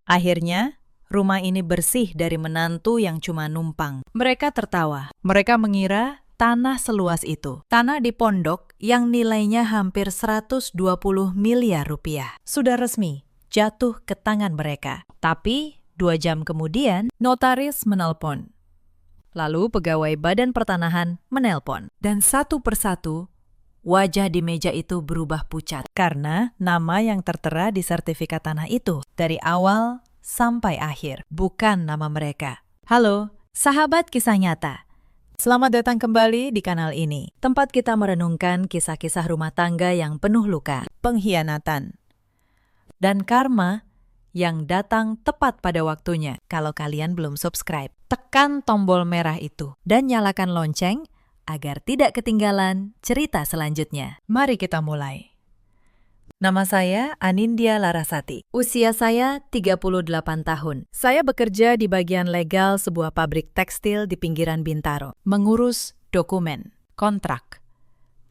akhirnya rumah ini bersih dari menantu yang cuma numpang. Mereka tertawa. Mereka mengira tanah seluas itu. Tanah di pondok yang nilainya hampir 120 miliar rupiah. Sudah resmi jatuh ke tangan mereka. Tapi 2 jam kemudian, notaris menelpon. Lalu pegawai Badan Pertanahan menelpon. Dan satu persatu, wajah di meja itu berubah pucat. Karena nama yang tertera di sertifikat tanah itu dari awal sampai akhir bukan nama mereka. Halo, sahabat kisah nyata. Selamat datang kembali di kanal ini, tempat kita merenungkan kisah-kisah rumah tangga yang penuh luka, pengkhianatan, dan karma yang datang tepat pada waktunya. Kalau kalian belum subscribe, tekan tombol merah itu dan nyalakan lonceng agar tidak ketinggalan cerita selanjutnya. Mari kita mulai. Nama saya Anindya Larasati. Usia saya 38 tahun. Saya bekerja di bagian legal sebuah pabrik tekstil di pinggiran Bintaro, mengurus dokumen, kontrak,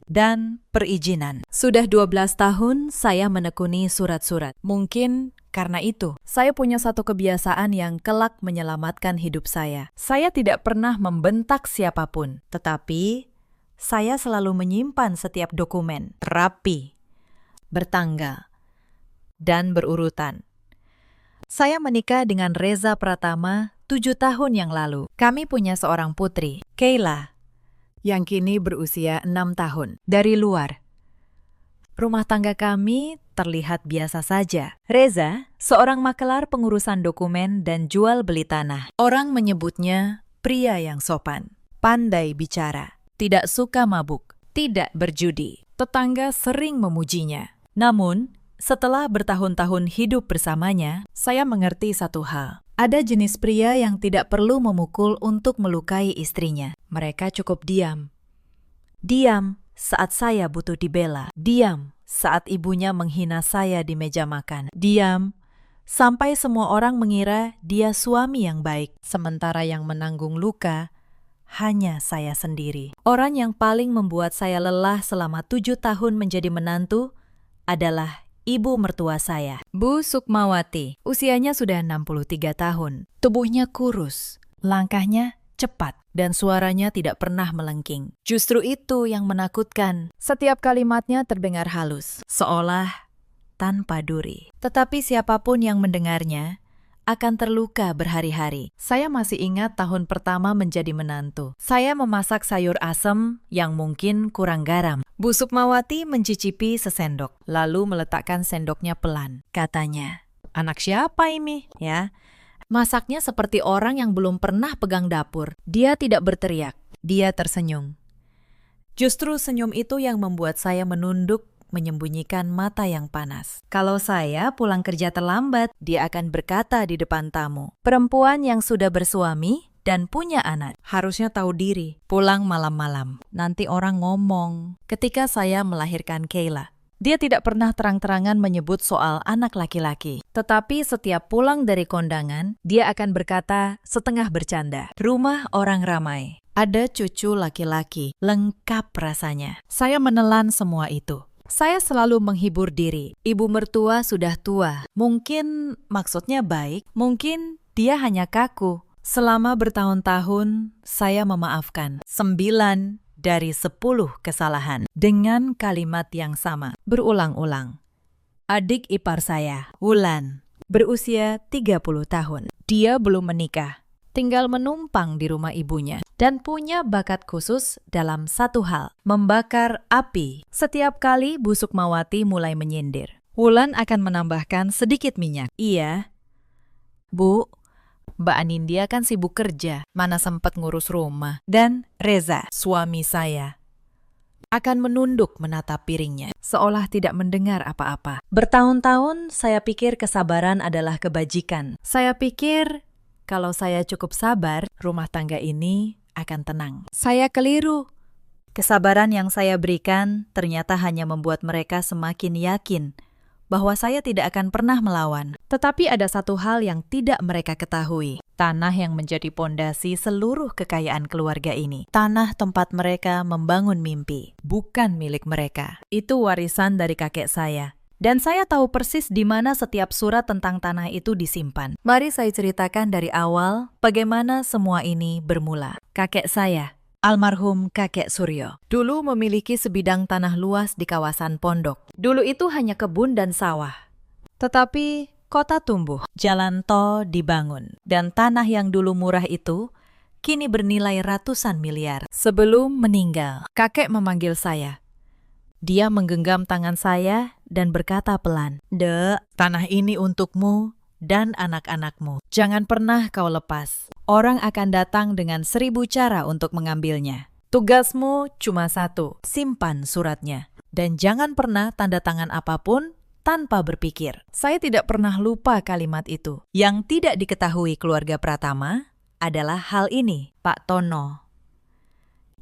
dan perizinan. Sudah 12 tahun saya menekuni surat-surat. Mungkin karena itu, saya punya satu kebiasaan yang kelak menyelamatkan hidup saya. Saya tidak pernah membentak siapapun, tetapi saya selalu menyimpan setiap dokumen rapi, bertanggal, dan berurutan. Saya menikah dengan Reza Pratama 7 tahun yang lalu. Kami punya seorang putri, Kayla, yang kini berusia 6 tahun. Dari luar, rumah tangga kami terlihat biasa saja. Reza, seorang makelar pengurusan dokumen dan jual beli tanah. Orang menyebutnya pria yang sopan, pandai bicara, tidak suka mabuk, tidak berjudi. Tetangga sering memujinya. Namun, setelah bertahun-tahun hidup bersamanya, saya mengerti satu hal. Ada jenis pria yang tidak perlu memukul untuk melukai istrinya. Mereka cukup diam. Diam saat saya butuh dibela. Diam saat ibunya menghina saya di meja makan. Diam sampai semua orang mengira dia suami yang baik, sementara yang menanggung luka hanya saya sendiri. Orang yang paling membuat saya lelah selama 7 tahun menjadi menantu adalah ibu mertua saya, Bu Sukmawati. Usianya sudah 63 tahun. Tubuhnya kurus, langkahnya cepat, dan suaranya tidak pernah melengking. Justru itu yang menakutkan. Setiap kalimatnya terdengar halus, seolah tanpa duri. Tetapi siapapun yang mendengarnya akan terluka berhari-hari. Saya masih ingat tahun pertama menjadi menantu. Saya memasak sayur asem yang mungkin kurang garam. Bu Sukmawati mencicipi sesendok, lalu meletakkan sendoknya pelan. Katanya, "Anak siapa ini?" Ya, masaknya seperti orang yang belum pernah pegang dapur. Dia tidak berteriak, dia tersenyum. Justru senyum itu yang membuat saya menunduk, menyembunyikan mata yang panas. Kalau saya pulang kerja terlambat, dia akan berkata di depan tamu, "Perempuan yang sudah bersuami dan punya anak harusnya tahu diri, pulang malam-malam. Nanti orang ngomong." Ketika saya melahirkan Kayla, dia tidak pernah terang-terangan menyebut soal anak laki-laki. Tetapi setiap pulang dari kondangan, dia akan berkata setengah bercanda, "Rumah orang ramai, ada cucu laki-laki, lengkap rasanya." Saya menelan semua itu. Saya selalu menghibur diri. Ibu mertua sudah tua. Mungkin maksudnya baik, mungkin dia hanya kaku. Selama bertahun-tahun, saya memaafkan 9 dari 10 kesalahan dengan kalimat yang sama, berulang-ulang. adik ipar saya, Wulan, berusia 30 tahun. Dia belum menikah, tinggal menumpang di rumah ibunya, dan punya bakat khusus dalam satu hal, membakar api. Setiap kali Bu Sukmawati mulai menyindir, Wulan akan menambahkan sedikit minyak. Iya, Bu, Mbak Anindya kan sibuk kerja, mana sempat ngurus rumah. Dan Reza, suami saya, akan menunduk menatap piringnya, seolah tidak mendengar apa-apa. Bertahun-tahun saya pikir kesabaran adalah kebajikan. Saya pikir kalau saya cukup sabar, rumah tangga ini akan tenang. Saya keliru. Kesabaran yang saya berikan ternyata hanya membuat mereka semakin yakin bahwa saya tidak akan pernah melawan. Tetapi ada satu hal yang tidak mereka ketahui. Tanah yang menjadi pondasi seluruh kekayaan keluarga ini. Tanah tempat mereka membangun mimpi. Bukan milik mereka. Itu warisan dari kakek saya. Dan saya tahu persis di mana setiap surat tentang tanah itu disimpan. Mari saya ceritakan dari awal bagaimana semua ini bermula. Kakek saya, almarhum kakek Suryo, dulu memiliki sebidang tanah luas di kawasan Pondok. Dulu itu hanya kebun dan sawah. Tetapi kota tumbuh, jalan tol dibangun, dan tanah yang dulu murah itu kini bernilai ratusan miliar. Sebelum meninggal, kakek memanggil saya. Dia menggenggam tangan saya dan berkata pelan, "Dek, tanah ini untukmu dan anak-anakmu. Jangan pernah kau lepas. Orang akan datang dengan 1000 cara untuk mengambilnya. Tugasmu cuma satu, simpan suratnya. Dan jangan pernah tanda tangan apapun tanpa berpikir." Saya tidak pernah lupa kalimat itu. Yang tidak diketahui keluarga Pratama adalah hal ini. Pak Tono,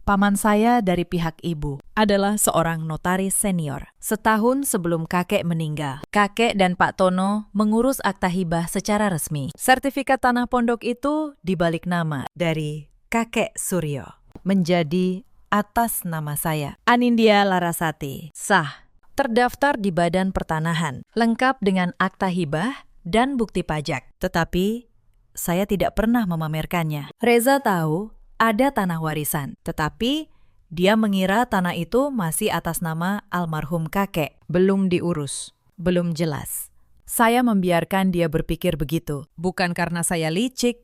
paman saya dari pihak ibu, adalah seorang notaris senior. Setahun sebelum kakek meninggal, kakek dan Pak Tono mengurus akta hibah secara resmi. Sertifikat tanah pondok itu dibalik nama dari kakek Suryo menjadi atas nama saya, Anindya Larasati. Sah, terdaftar di Badan Pertanahan, lengkap dengan akta hibah dan bukti pajak. Tetapi saya tidak pernah memamerkannya. Reza tahu ada tanah warisan, tetapi dia mengira tanah itu masih atas nama almarhum kakek. Belum diurus, belum jelas. Saya membiarkan dia berpikir begitu, bukan karena saya licik.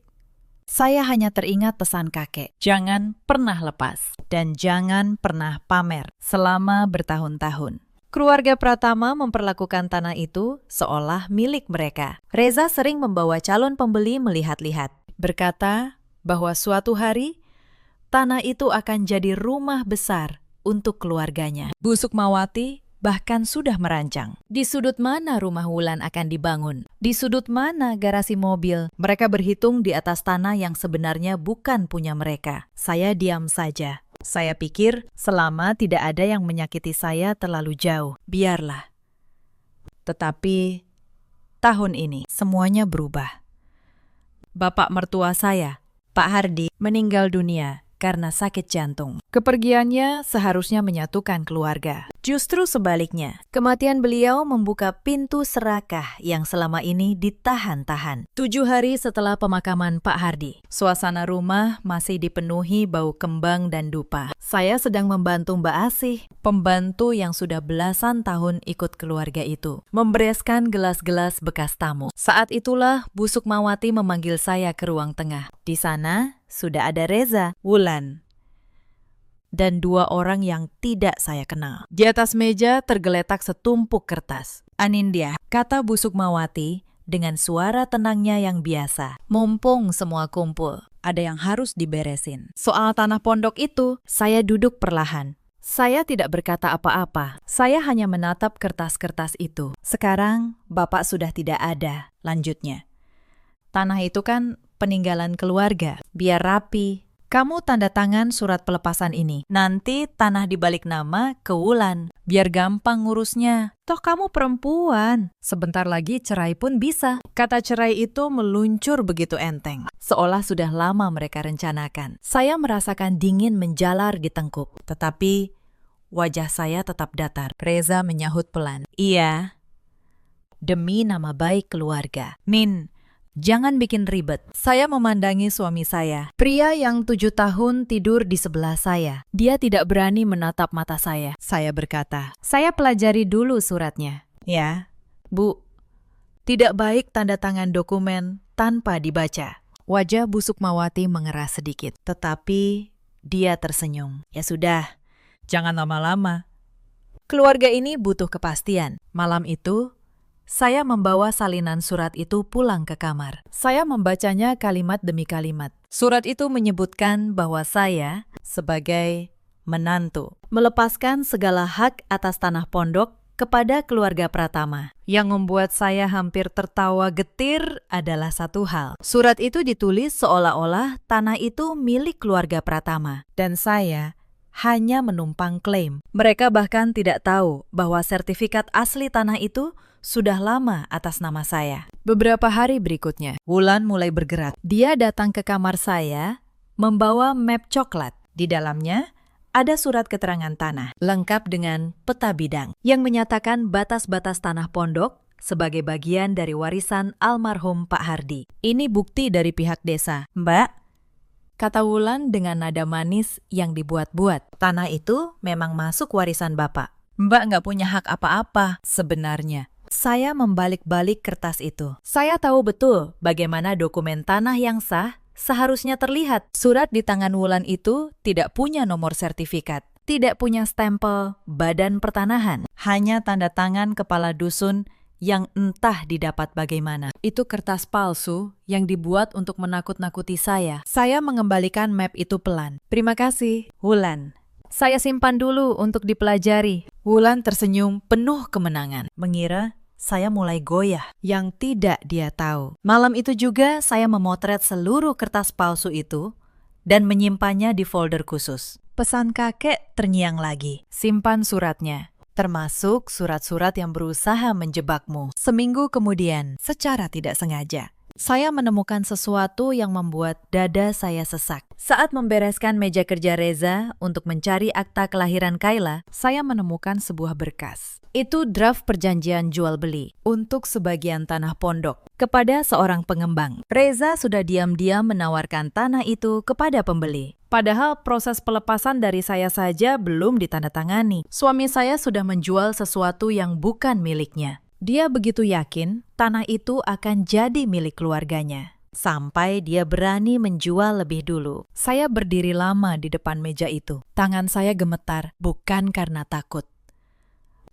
Saya hanya teringat pesan kakek, jangan pernah lepas dan jangan pernah pamer selama bertahun-tahun. Keluarga Pratama memperlakukan tanah itu seolah milik mereka. Reza sering membawa calon pembeli melihat-lihat, berkata bahwa suatu hari tanah itu akan jadi rumah besar untuk keluarganya. Bu Sukmawati bahkan sudah merancang. Di sudut mana rumah Wulan akan dibangun? Di sudut mana garasi mobil? Mereka berhitung di atas tanah yang sebenarnya bukan punya mereka. Saya diam saja. Saya pikir selama tidak ada yang menyakiti saya terlalu jauh, biarlah. Tetapi tahun ini semuanya berubah. Bapak mertua saya, Pak Hardi, meninggal dunia karena sakit jantung. Kepergiannya seharusnya menyatukan keluarga. Justru sebaliknya, kematian beliau membuka pintu serakah yang selama ini ditahan-tahan. 7 hari setelah pemakaman Pak Hardi, suasana rumah masih dipenuhi bau kembang dan dupa. Saya sedang membantu Mbak Asih, pembantu yang sudah belasan tahun ikut keluarga itu, membereskan gelas-gelas bekas tamu. Saat itulah Bu Sukmawati memanggil saya ke ruang tengah. Di sana sudah ada Reza, Wulan, dan 2 orang yang tidak saya kenal. Di atas meja tergeletak setumpuk kertas. "Anindya," kata Bu Sukmawati dengan suara tenangnya yang biasa. "Mumpung semua kumpul, ada yang harus diberesin. Soal tanah pondok itu," saya duduk perlahan. Saya tidak berkata apa-apa. Saya hanya menatap kertas-kertas itu. "Sekarang Bapak sudah tidak ada," lanjutnya. "Tanah itu kan peninggalan keluarga. Biar rapi. Kamu tanda tangan surat pelepasan ini. Nanti tanah dibalik nama ke Wulan. Biar gampang ngurusnya. Toh kamu perempuan. Sebentar lagi cerai pun bisa." Kata cerai itu meluncur begitu enteng, seolah sudah lama mereka rencanakan. Saya merasakan dingin menjalar di tengkuk, tetapi wajah saya tetap datar. Reza menyahut pelan, "Iya, demi nama baik keluarga. Min, jangan bikin ribet." Saya memandangi suami saya, pria yang 7 tahun tidur di sebelah saya. Dia tidak berani menatap mata saya. Saya berkata, "Saya pelajari dulu suratnya." "Ya, Bu, tidak baik tanda tangan dokumen tanpa dibaca. Wajah Bu Sukmawati mengeras sedikit, tetapi dia tersenyum. Ya sudah, jangan lama-lama. Keluarga ini butuh kepastian. Malam itu, saya membawa salinan surat itu pulang ke kamar. Saya membacanya kalimat demi kalimat. Surat itu menyebutkan bahwa saya, sebagai menantu, melepaskan segala hak atas tanah pondok kepada keluarga Pratama. Yang membuat saya hampir tertawa getir adalah satu hal. Surat itu ditulis seolah-olah tanah itu milik keluarga Pratama. Dan saya hanya menumpang klaim. Mereka bahkan tidak tahu bahwa sertifikat asli tanah itu sudah lama atas nama saya. Beberapa hari berikutnya, Wulan mulai bergerak. Dia datang ke kamar saya membawa map coklat. Di dalamnya ada surat keterangan tanah, lengkap dengan peta bidang, yang menyatakan batas-batas tanah pondok sebagai bagian dari warisan almarhum Pak Hardi. Ini bukti dari pihak desa. Mbak, kata Wulan dengan nada manis yang dibuat-buat, tanah itu memang masuk warisan Bapak. Mbak nggak punya hak apa-apa sebenarnya. Saya membalik-balik kertas itu. Saya tahu betul bagaimana dokumen tanah yang sah seharusnya terlihat. Surat di tangan Wulan itu tidak punya nomor sertifikat, tidak punya stempel Badan Pertanahan, hanya tanda tangan kepala dusun yang entah didapat bagaimana. Itu kertas palsu yang dibuat untuk menakut-nakuti saya. Saya mengembalikan map itu pelan. Terima kasih, Wulan. Saya simpan dulu untuk dipelajari. Wulan tersenyum penuh kemenangan, mengira saya mulai goyah. Yang tidak dia tahu, malam itu juga saya memotret seluruh kertas palsu itu dan menyimpannya di folder khusus. Pesan kakek terngiang lagi. Simpan suratnya, termasuk surat-surat yang berusaha menjebakmu. Seminggu kemudian, secara tidak sengaja, saya menemukan sesuatu yang membuat dada saya sesak. Saat membereskan meja kerja Reza untuk mencari akta kelahiran Kayla, saya menemukan sebuah berkas. Itu draft perjanjian jual-beli untuk sebagian tanah pondok kepada seorang pengembang. Reza sudah diam-diam menawarkan tanah itu kepada pembeli. Padahal proses pelepasan dari saya saja belum ditandatangani. Suami saya sudah menjual sesuatu yang bukan miliknya. Dia begitu yakin tanah itu akan jadi milik keluarganya, sampai dia berani menjual lebih dulu. Saya berdiri lama di depan meja itu. Tangan saya gemetar, bukan karena takut,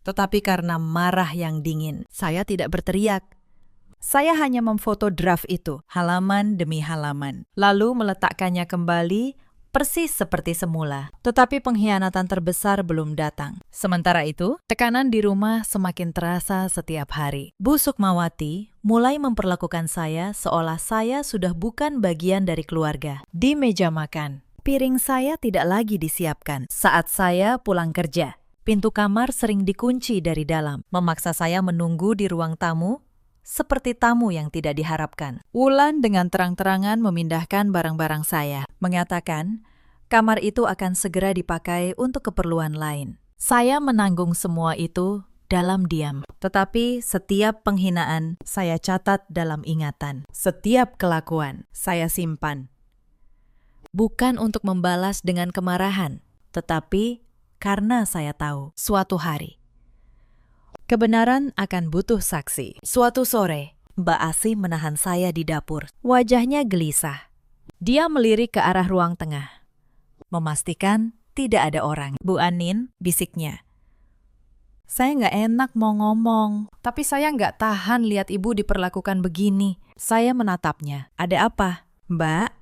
tetapi karena marah yang dingin. Saya tidak berteriak. Saya hanya memfoto draft itu, halaman demi halaman, lalu meletakkannya kembali persis seperti semula. Tetapi pengkhianatan terbesar belum datang. Sementara itu, tekanan di rumah semakin terasa setiap hari. Bu Sukmawati mulai memperlakukan saya seolah saya sudah bukan bagian dari keluarga. Di meja makan, piring saya tidak lagi disiapkan. Saat saya pulang kerja, pintu kamar sering dikunci dari dalam, memaksa saya menunggu di ruang tamu seperti tamu yang tidak diharapkan. Wulan dengan terang-terangan memindahkan barang-barang saya, mengatakan kamar itu akan segera dipakai untuk keperluan lain. Saya menanggung semua itu dalam diam. Tetapi setiap penghinaan saya catat dalam ingatan. Setiap kelakuan saya simpan. Bukan untuk membalas dengan kemarahan, tetapi karena saya tahu suatu hari kebenaran akan butuh saksi. Suatu sore, Mbak Asih menahan saya di dapur. Wajahnya gelisah. Dia melirik ke arah ruang tengah, memastikan tidak ada orang. Bu Anin, bisiknya. Saya nggak enak mau ngomong, tapi saya nggak tahan lihat ibu diperlakukan begini. Saya menatapnya. Ada apa, Mbak?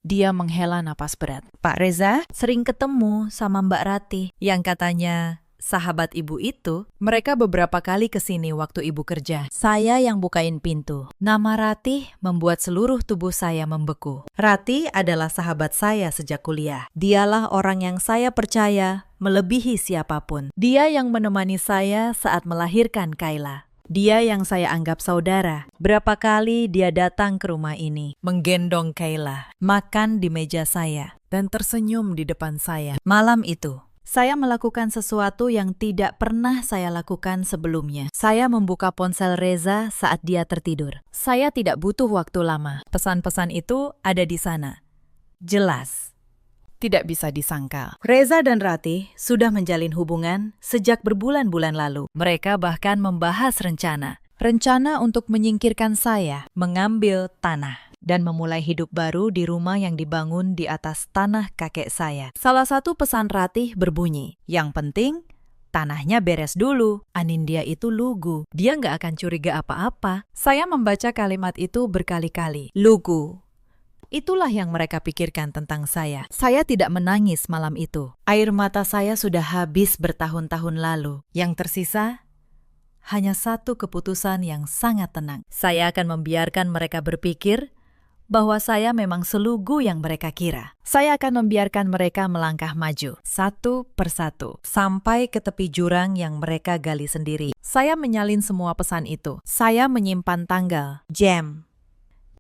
Dia menghela napas berat. Pak Reza sering ketemu sama Mbak Ratih yang katanya sahabat ibu itu. Mereka beberapa kali kesini waktu ibu kerja. Saya yang bukain pintu. Nama Ratih membuat seluruh tubuh saya membeku. Ratih adalah sahabat saya sejak kuliah. Dialah orang yang saya percaya melebihi siapapun. Dia yang menemani saya saat melahirkan Kayla. Dia yang saya anggap saudara. Berapa kali dia datang ke rumah ini, menggendong Kayla, makan di meja saya, dan tersenyum di depan saya. Malam itu, saya melakukan sesuatu yang tidak pernah saya lakukan sebelumnya. Saya membuka ponsel Reza saat dia tertidur. Saya tidak butuh waktu lama. Pesan-pesan itu ada di sana. Jelas. tidak bisa disangkal. Reza dan Ratih sudah menjalin hubungan sejak berbulan-bulan lalu. Mereka bahkan membahas rencana untuk menyingkirkan saya, mengambil tanah, dan memulai hidup baru di rumah yang dibangun di atas tanah kakek saya. Salah satu pesan Ratih berbunyi, yang penting tanahnya beres dulu. Anindya itu lugu. Dia nggak akan curiga apa-apa. Saya membaca kalimat itu berkali-kali. Lugu. Itulah yang mereka pikirkan tentang saya. Saya tidak menangis malam itu. Air mata saya sudah habis bertahun-tahun lalu. Yang tersisa hanya satu keputusan yang sangat tenang. Saya akan membiarkan mereka berpikir bahwa saya memang selugu yang mereka kira. Saya akan membiarkan mereka melangkah maju, satu persatu, sampai ke tepi jurang yang mereka gali sendiri. Saya menyalin semua pesan itu. Saya menyimpan tanggal, jam,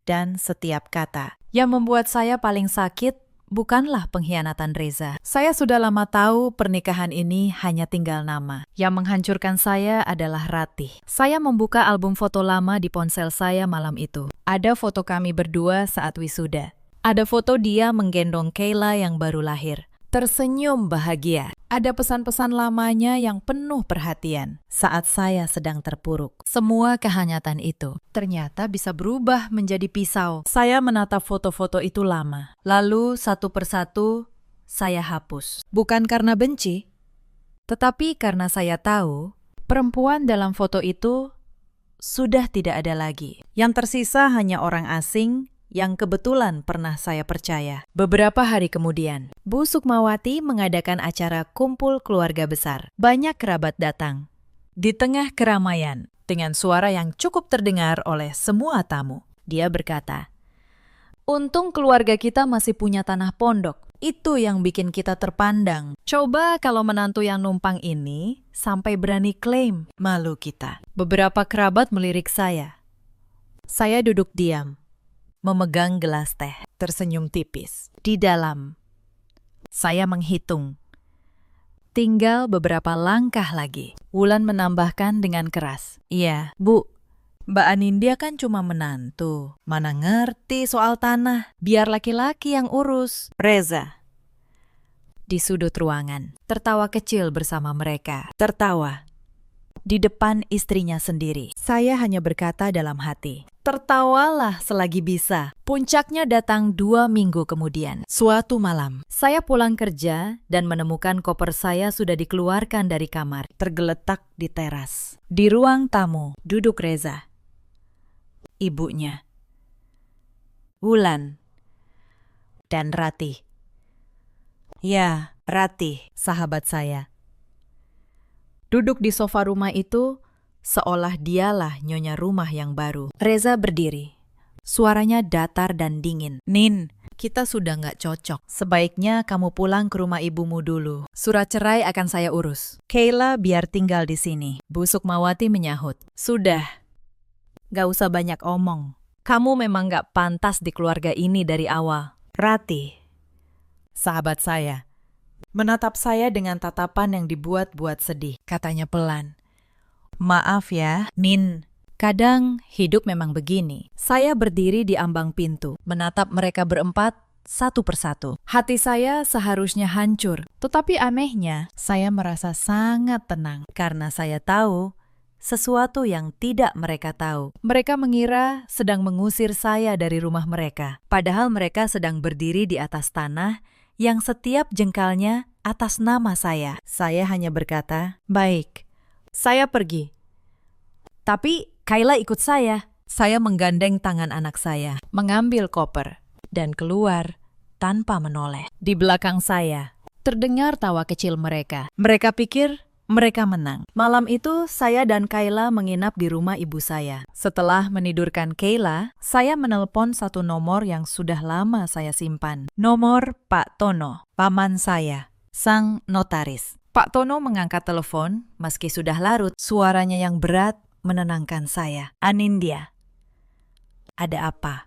dan setiap kata. Yang membuat saya paling sakit bukanlah pengkhianatan Reza. Saya sudah lama tahu pernikahan ini hanya tinggal nama. Yang menghancurkan saya adalah Ratih. Saya membuka album foto lama di ponsel saya malam itu. Ada foto kami berdua saat wisuda. Ada foto dia menggendong Kayla yang baru lahir. Tersenyum bahagia. Ada pesan-pesan lamanya yang penuh perhatian saat saya sedang terpuruk. Semua kehangatan itu ternyata bisa berubah menjadi pisau. Saya menatap foto-foto itu lama. Lalu satu persatu saya hapus. Bukan karena benci, tetapi karena saya tahu perempuan dalam foto itu sudah tidak ada lagi. Yang tersisa hanya orang asing yang kebetulan pernah saya percaya. Beberapa hari kemudian, Bu Sukmawati mengadakan acara kumpul keluarga besar. Banyak kerabat datang. Di tengah keramaian, dengan suara yang cukup terdengar oleh semua tamu, dia berkata, "Untung keluarga kita masih punya tanah pondok. Itu yang bikin kita terpandang. Coba kalau menantu yang numpang ini sampai berani klaim, malu kita." Beberapa kerabat melirik saya. Saya duduk diam, memegang gelas teh, tersenyum tipis. Di dalam, saya menghitung. Tinggal beberapa langkah lagi. Wulan menambahkan dengan keras. "Iya, Bu, Mbak Anindya kan cuma menantu. Mana ngerti soal tanah. Biar laki-laki yang urus." Reza di sudut ruangan, tertawa kecil bersama mereka. Tertawa di depan istrinya sendiri. Saya hanya berkata dalam hati, tertawalah selagi bisa. Puncaknya datang 2 minggu kemudian. Suatu malam, saya pulang kerja dan menemukan koper saya sudah dikeluarkan dari kamar, tergeletak di teras. Di ruang tamu, duduk Reza, ibunya, Wulan, dan Ratih. Ya, Ratih, sahabat saya. Duduk di sofa rumah itu, seolah dialah nyonya rumah yang baru. Reza berdiri. Suaranya datar dan dingin. "Nin, kita sudah nggak cocok. Sebaiknya kamu pulang ke rumah ibumu dulu. Surat cerai akan saya urus. Kayla biar tinggal di sini." Bu Sukmawati menyahut. "Sudah, nggak usah banyak omong. Kamu memang nggak pantas di keluarga ini dari awal." Ratih, sahabat saya, menatap saya dengan tatapan yang dibuat-buat sedih. Katanya pelan, "Maaf ya, Nin. Kadang hidup memang begini." Saya berdiri di ambang pintu, menatap mereka berempat satu persatu. Hati saya seharusnya hancur, tetapi anehnya saya merasa sangat tenang karena saya tahu sesuatu yang tidak mereka tahu. Mereka mengira sedang mengusir saya dari rumah mereka, padahal mereka sedang berdiri di atas tanah yang setiap jengkalnya atas nama saya. Saya hanya berkata, "Baik, saya pergi." Tapi Kayla ikut saya. Saya menggandeng tangan anak saya, mengambil koper, dan keluar tanpa menoleh. Di belakang saya, terdengar tawa kecil mereka. Mereka pikir mereka menang. Malam itu, saya dan Kayla menginap di rumah ibu saya. Setelah menidurkan Kayla, saya menelpon satu nomor yang sudah lama saya simpan. Nomor Pak Tono, paman saya, sang notaris. Pak Tono mengangkat telepon, meski sudah larut. Suaranya yang berat menenangkan saya. "Anindya, ada apa?"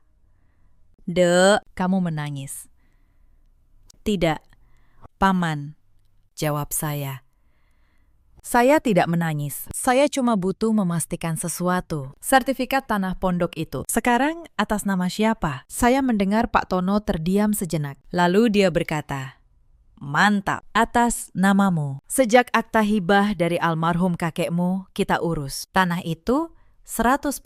"Dek, kamu menangis." "Tidak, Paman," jawab saya. "Saya tidak menangis. Saya cuma butuh memastikan sesuatu. Sertifikat tanah pondok itu sekarang atas nama siapa?" Saya mendengar Pak Tono terdiam sejenak. Lalu dia berkata, Mantap. Atas namamu. Sejak akta hibah dari almarhum kakekmu, kita urus. Tanah itu 100%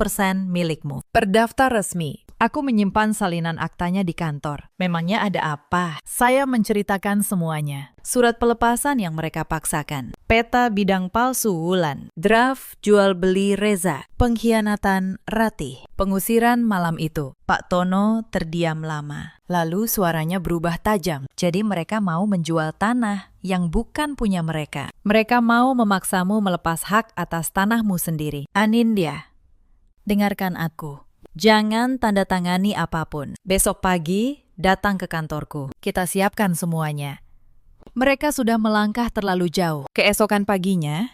milikmu. Berdaftar resmi. Aku menyimpan salinan aktanya di kantor. Memangnya ada apa? Saya menceritakan semuanya. Surat pelepasan yang mereka paksakan. Peta bidang palsu Wulan. Draft jual beli Reza. Pengkhianatan Ratih. Pengusiran malam itu. Pak Tono terdiam lama. Lalu suaranya berubah tajam. Jadi mereka mau menjual tanah yang bukan punya mereka. Mereka mau memaksamu melepas hak atas tanahmu sendiri. Anindya, dengarkan aku. Jangan tanda tangani apapun. Besok pagi, datang ke kantorku. Kita siapkan semuanya. Mereka sudah melangkah terlalu jauh. Keesokan paginya,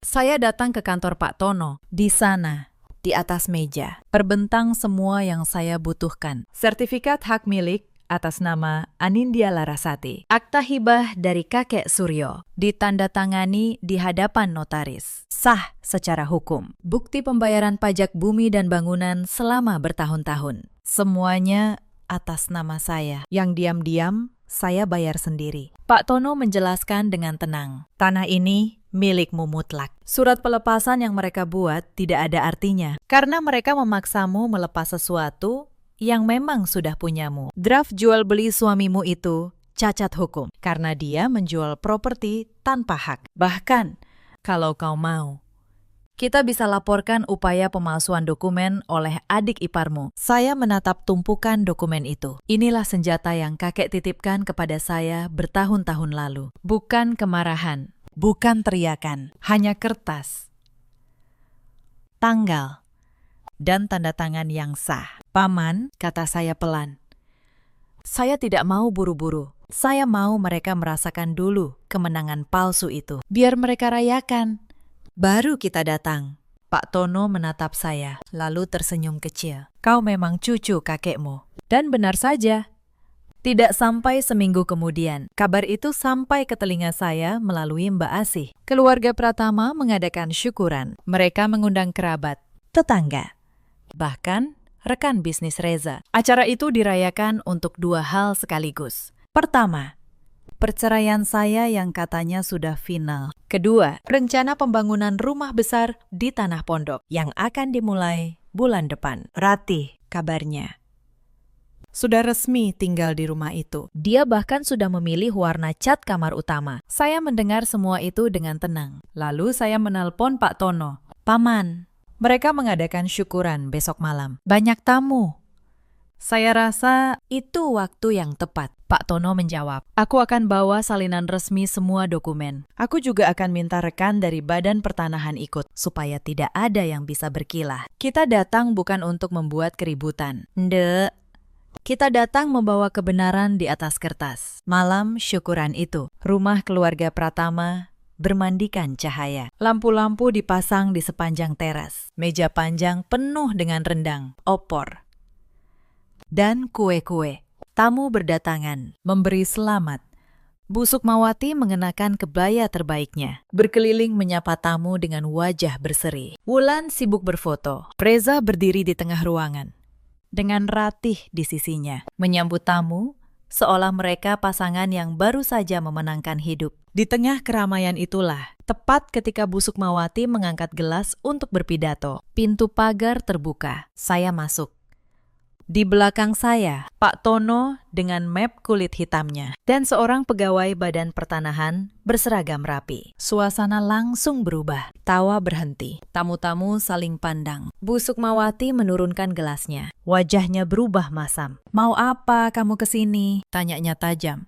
saya datang ke kantor Pak Tono. Di sana, di atas meja, terbentang semua yang saya butuhkan. Sertifikat hak milik atas nama Anindya Larasati. Akta hibah dari kakek Suryo. Ditandatangani di hadapan notaris. Sah secara hukum. Bukti pembayaran pajak bumi dan bangunan selama bertahun-tahun. Semuanya atas nama saya. Yang diam-diam saya bayar sendiri. Pak Tono menjelaskan dengan tenang. Tanah ini milikmu mutlak. Surat pelepasan yang mereka buat tidak ada artinya. Karena mereka memaksamu melepas sesuatu yang memang sudah punyamu. Draft jual beli suamimu itu cacat hukum karena dia menjual properti tanpa hak. Bahkan, kalau kau mau, kita bisa laporkan upaya pemalsuan dokumen oleh adik iparmu. Saya menatap tumpukan dokumen itu. Inilah senjata yang kakek titipkan kepada saya bertahun-tahun lalu. Bukan kemarahan, bukan teriakan, hanya kertas, tanggal, dan tanda tangan yang sah. Paman, kata saya pelan. Saya tidak mau buru-buru. Saya mau mereka merasakan dulu kemenangan palsu itu. Biar mereka rayakan. Baru kita datang. Pak Tono menatap saya, lalu tersenyum kecil. Kau memang cucu kakekmu. Dan benar saja. Tidak sampai seminggu kemudian, kabar itu sampai ke telinga saya melalui Mbak Asih. Keluarga Pratama mengadakan syukuran. Mereka mengundang kerabat, tetangga, bahkan rekan bisnis Reza. Acara itu dirayakan untuk dua hal sekaligus. Pertama, perceraian saya yang katanya sudah final. Kedua, rencana pembangunan rumah besar di Tanah Pondok yang akan dimulai bulan depan. Ratih, kabarnya, sudah resmi tinggal di rumah itu. Dia bahkan sudah memilih warna cat kamar utama. Saya mendengar semua itu dengan tenang. Lalu saya menelpon Pak Tono. Paman, mereka mengadakan syukuran besok malam. Banyak tamu. Saya rasa itu waktu yang tepat. Pak Tono menjawab, aku akan bawa salinan resmi semua dokumen. Aku juga akan minta rekan dari Badan Pertanahan ikut, supaya tidak ada yang bisa berkilah. Kita datang bukan untuk membuat keributan. Ndek. Kita datang membawa kebenaran di atas kertas. Malam syukuran itu, rumah keluarga Pratama bermandikan cahaya. Lampu-lampu dipasang di sepanjang teras. Meja panjang penuh dengan rendang, opor, dan kue-kue. Tamu berdatangan, memberi selamat. Bu Sukmawati mengenakan kebaya terbaiknya, berkeliling menyapa tamu dengan wajah berseri. Wulan sibuk berfoto. Reza berdiri di tengah ruangan, dengan Ratih di sisinya, menyambut tamu, seolah mereka pasangan yang baru saja memenangkan hidup. Di tengah keramaian itulah, tepat ketika Bu Sukmawati mengangkat gelas untuk berpidato, pintu pagar terbuka. Saya masuk. Di belakang saya, Pak Tono dengan map kulit hitamnya dan seorang pegawai Badan Pertanahan berseragam rapi. Suasana langsung berubah. Tawa berhenti. Tamu-tamu saling pandang. Bu Sukmawati menurunkan gelasnya. Wajahnya berubah masam. Mau apa kamu kesini? Tanyanya tajam.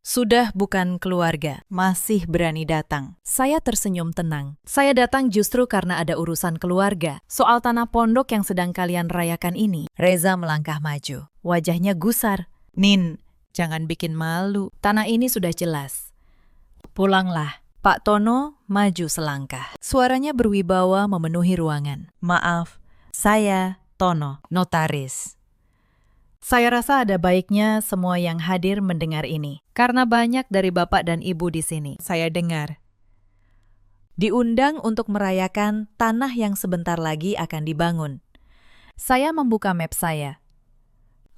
Sudah bukan keluarga, masih berani datang. Saya tersenyum tenang. Saya datang justru karena ada urusan keluarga. Soal tanah pondok yang sedang kalian rayakan ini. Reza melangkah maju. Wajahnya gusar. Nin, jangan bikin malu. Tanah ini sudah jelas. Pulanglah. Pak Tono maju selangkah. Suaranya berwibawa memenuhi ruangan. Maaf, saya Tono, notaris. Saya rasa ada baiknya semua yang hadir mendengar ini. Karena banyak dari Bapak dan Ibu di sini. Saya dengar. Diundang untuk merayakan tanah yang sebentar lagi akan dibangun. Saya membuka map saya.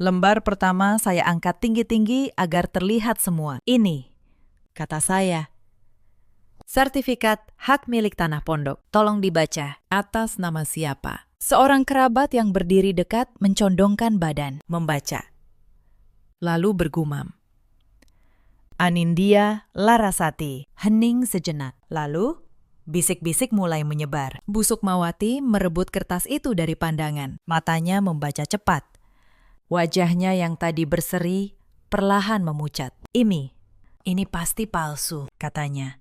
Lembar pertama saya angkat tinggi-tinggi agar terlihat semua. Ini, kata saya. Sertifikat hak milik tanah pondok. Tolong dibaca. Atas nama siapa? Seorang kerabat yang berdiri dekat mencondongkan badan, membaca. Lalu bergumam. Anindya Larasati. Hening sejenak. Lalu, bisik-bisik mulai menyebar. Bu Sukmawati merebut kertas itu dari pandangan. Matanya membaca cepat. Wajahnya yang tadi berseri perlahan memucat. Ini pasti palsu, katanya.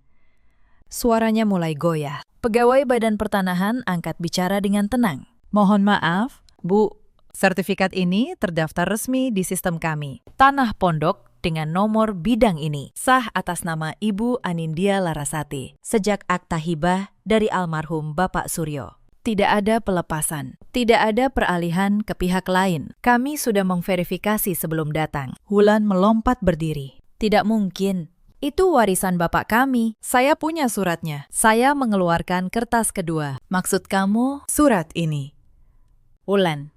Suaranya mulai goyah. Pegawai Badan Pertanahan angkat bicara dengan tenang. Mohon maaf, Bu, sertifikat ini terdaftar resmi di sistem kami. Tanah pondok dengan nomor bidang ini sah atas nama Ibu Anindya Larasati sejak akta hibah dari almarhum Bapak Suryo. Tidak ada pelepasan, tidak ada peralihan ke pihak lain. Kami sudah memverifikasi sebelum datang. Wulan melompat berdiri. Tidak mungkin. Itu warisan bapak kami. Saya punya suratnya. Saya mengeluarkan kertas kedua. Maksud kamu surat ini? Wulan.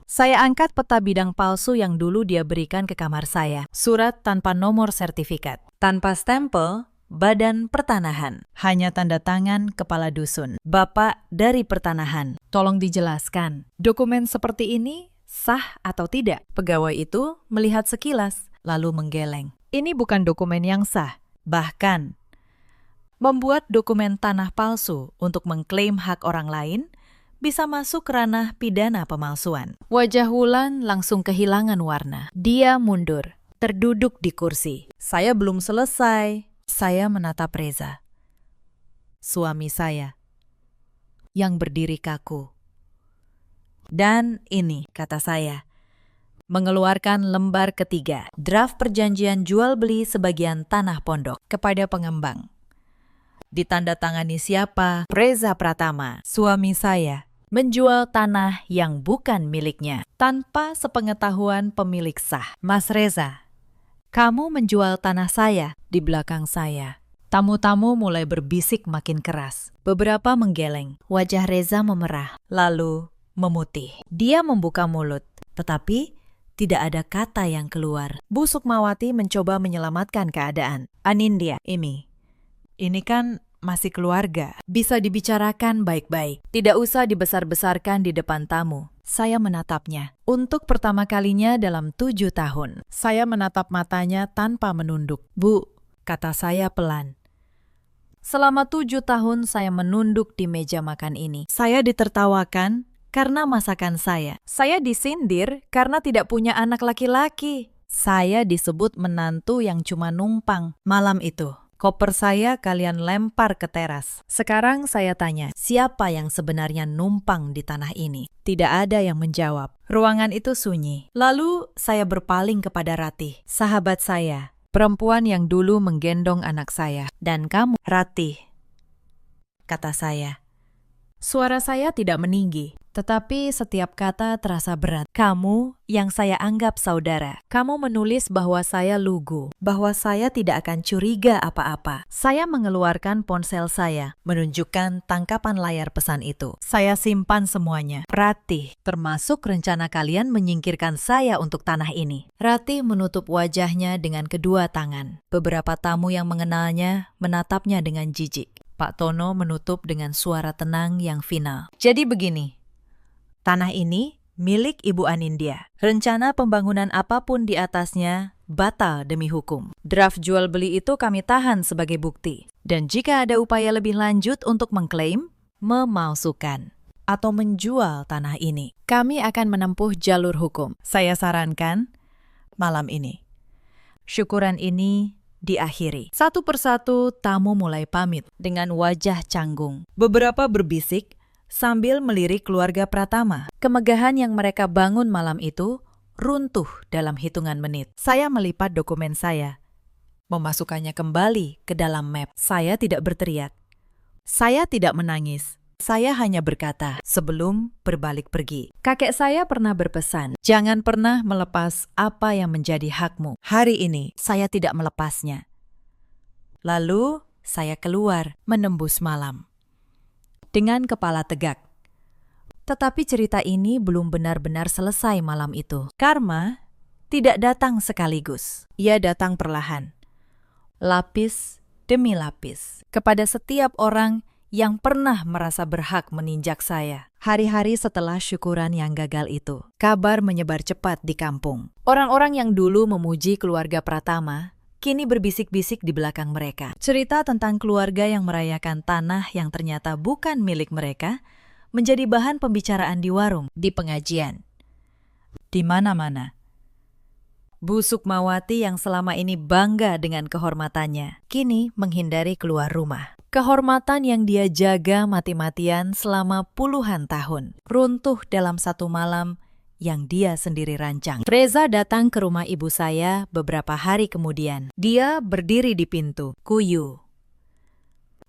Saya angkat peta bidang palsu yang dulu dia berikan ke kamar saya. Surat tanpa nomor sertifikat. Tanpa stempel, Badan Pertanahan. Hanya tanda tangan kepala dusun. Bapak dari Pertanahan. Tolong dijelaskan. Dokumen seperti ini sah atau tidak? Pegawai itu melihat sekilas, lalu menggeleng. Ini bukan dokumen yang sah. Bahkan, membuat dokumen tanah palsu untuk mengklaim hak orang lain bisa masuk ranah pidana pemalsuan. Wajah Wulan langsung kehilangan warna. Dia mundur, terduduk di kursi. Saya belum selesai. Saya menatap Reza, suami saya, yang berdiri kaku. Dan ini, kata saya, mengeluarkan lembar ketiga, draft perjanjian jual beli sebagian tanah pondok kepada pengembang. Ditandatangani siapa? Reza Pratama, suami saya, menjual tanah yang bukan miliknya tanpa sepengetahuan pemilik sah. Mas Reza, kamu menjual tanah saya di belakang saya. Tamu-tamu mulai berbisik makin keras. Beberapa menggeleng. Wajah Reza memerah, lalu memutih. Dia membuka mulut, tetapi tidak ada kata yang keluar. Bu Sukmawati mencoba menyelamatkan keadaan. Anindya, ini kan masih keluarga. Bisa dibicarakan baik-baik. Tidak usah dibesar-besarkan di depan tamu. Saya menatapnya. Untuk pertama kalinya dalam 7 tahun. Saya menatap matanya tanpa menunduk. Bu, kata saya pelan. Selama 7 tahun saya menunduk di meja makan ini. Saya ditertawakan karena masakan saya. Saya disindir karena tidak punya anak laki-laki. Saya disebut menantu yang cuma numpang. Malam itu, koper saya kalian lempar ke teras. Sekarang saya tanya, siapa yang sebenarnya numpang di tanah ini? Tidak ada yang menjawab. Ruangan itu sunyi. Lalu saya berpaling kepada Ratih, sahabat saya, perempuan yang dulu menggendong anak saya. Dan kamu, Ratih, kata saya. Suara saya tidak meninggi, tetapi setiap kata terasa berat. Kamu yang saya anggap saudara. Kamu menulis bahwa saya lugu, bahwa saya tidak akan curiga apa-apa. Saya mengeluarkan ponsel saya, menunjukkan tangkapan layar pesan itu. Saya simpan semuanya. Ratih, termasuk rencana kalian menyingkirkan saya untuk tanah ini. Ratih menutup wajahnya dengan kedua tangan. Beberapa tamu yang mengenalnya menatapnya dengan jijik. Pak Tono menutup dengan suara tenang yang final. Jadi begini, tanah ini milik Ibu Anindya. Rencana pembangunan apapun di atasnya batal demi hukum. Draft jual beli itu kami tahan sebagai bukti. Dan jika ada upaya lebih lanjut untuk mengklaim, memalsukan, atau menjual tanah ini, kami akan menempuh jalur hukum. Saya sarankan malam ini. Syukuran ini diakhiri. Satu persatu tamu mulai pamit dengan wajah canggung. Beberapa berbisik sambil melirik keluarga Pratama. Kemegahan yang mereka bangun malam itu runtuh dalam hitungan menit. Saya melipat dokumen saya, memasukkannya kembali ke dalam map. Saya tidak berteriak. Saya tidak menangis. Saya hanya berkata sebelum berbalik pergi. Kakek saya pernah berpesan, jangan pernah melepas apa yang menjadi hakmu. Hari ini saya tidak melepasnya. Lalu saya keluar menembus malam dengan kepala tegak. Tetapi cerita ini belum benar-benar selesai malam itu. Karma tidak datang sekaligus. Ia datang perlahan. lapis demi lapis, kepada setiap orang yang pernah merasa berhak meninjak saya. Hari-hari setelah syukuran yang gagal itu, kabar menyebar cepat di kampung. Orang-orang yang dulu memuji keluarga Pratama, kini berbisik-bisik di belakang mereka. Cerita tentang keluarga yang merayakan tanah yang ternyata bukan milik mereka, menjadi bahan pembicaraan di warung, di pengajian, di mana-mana. Bu Sukmawati yang selama ini bangga dengan kehormatannya, kini menghindari keluar rumah. Kehormatan yang dia jaga mati-matian selama puluhan tahun, runtuh dalam satu malam yang dia sendiri rancang. Reza datang ke rumah ibu saya beberapa hari kemudian. Dia berdiri di pintu, kuyu.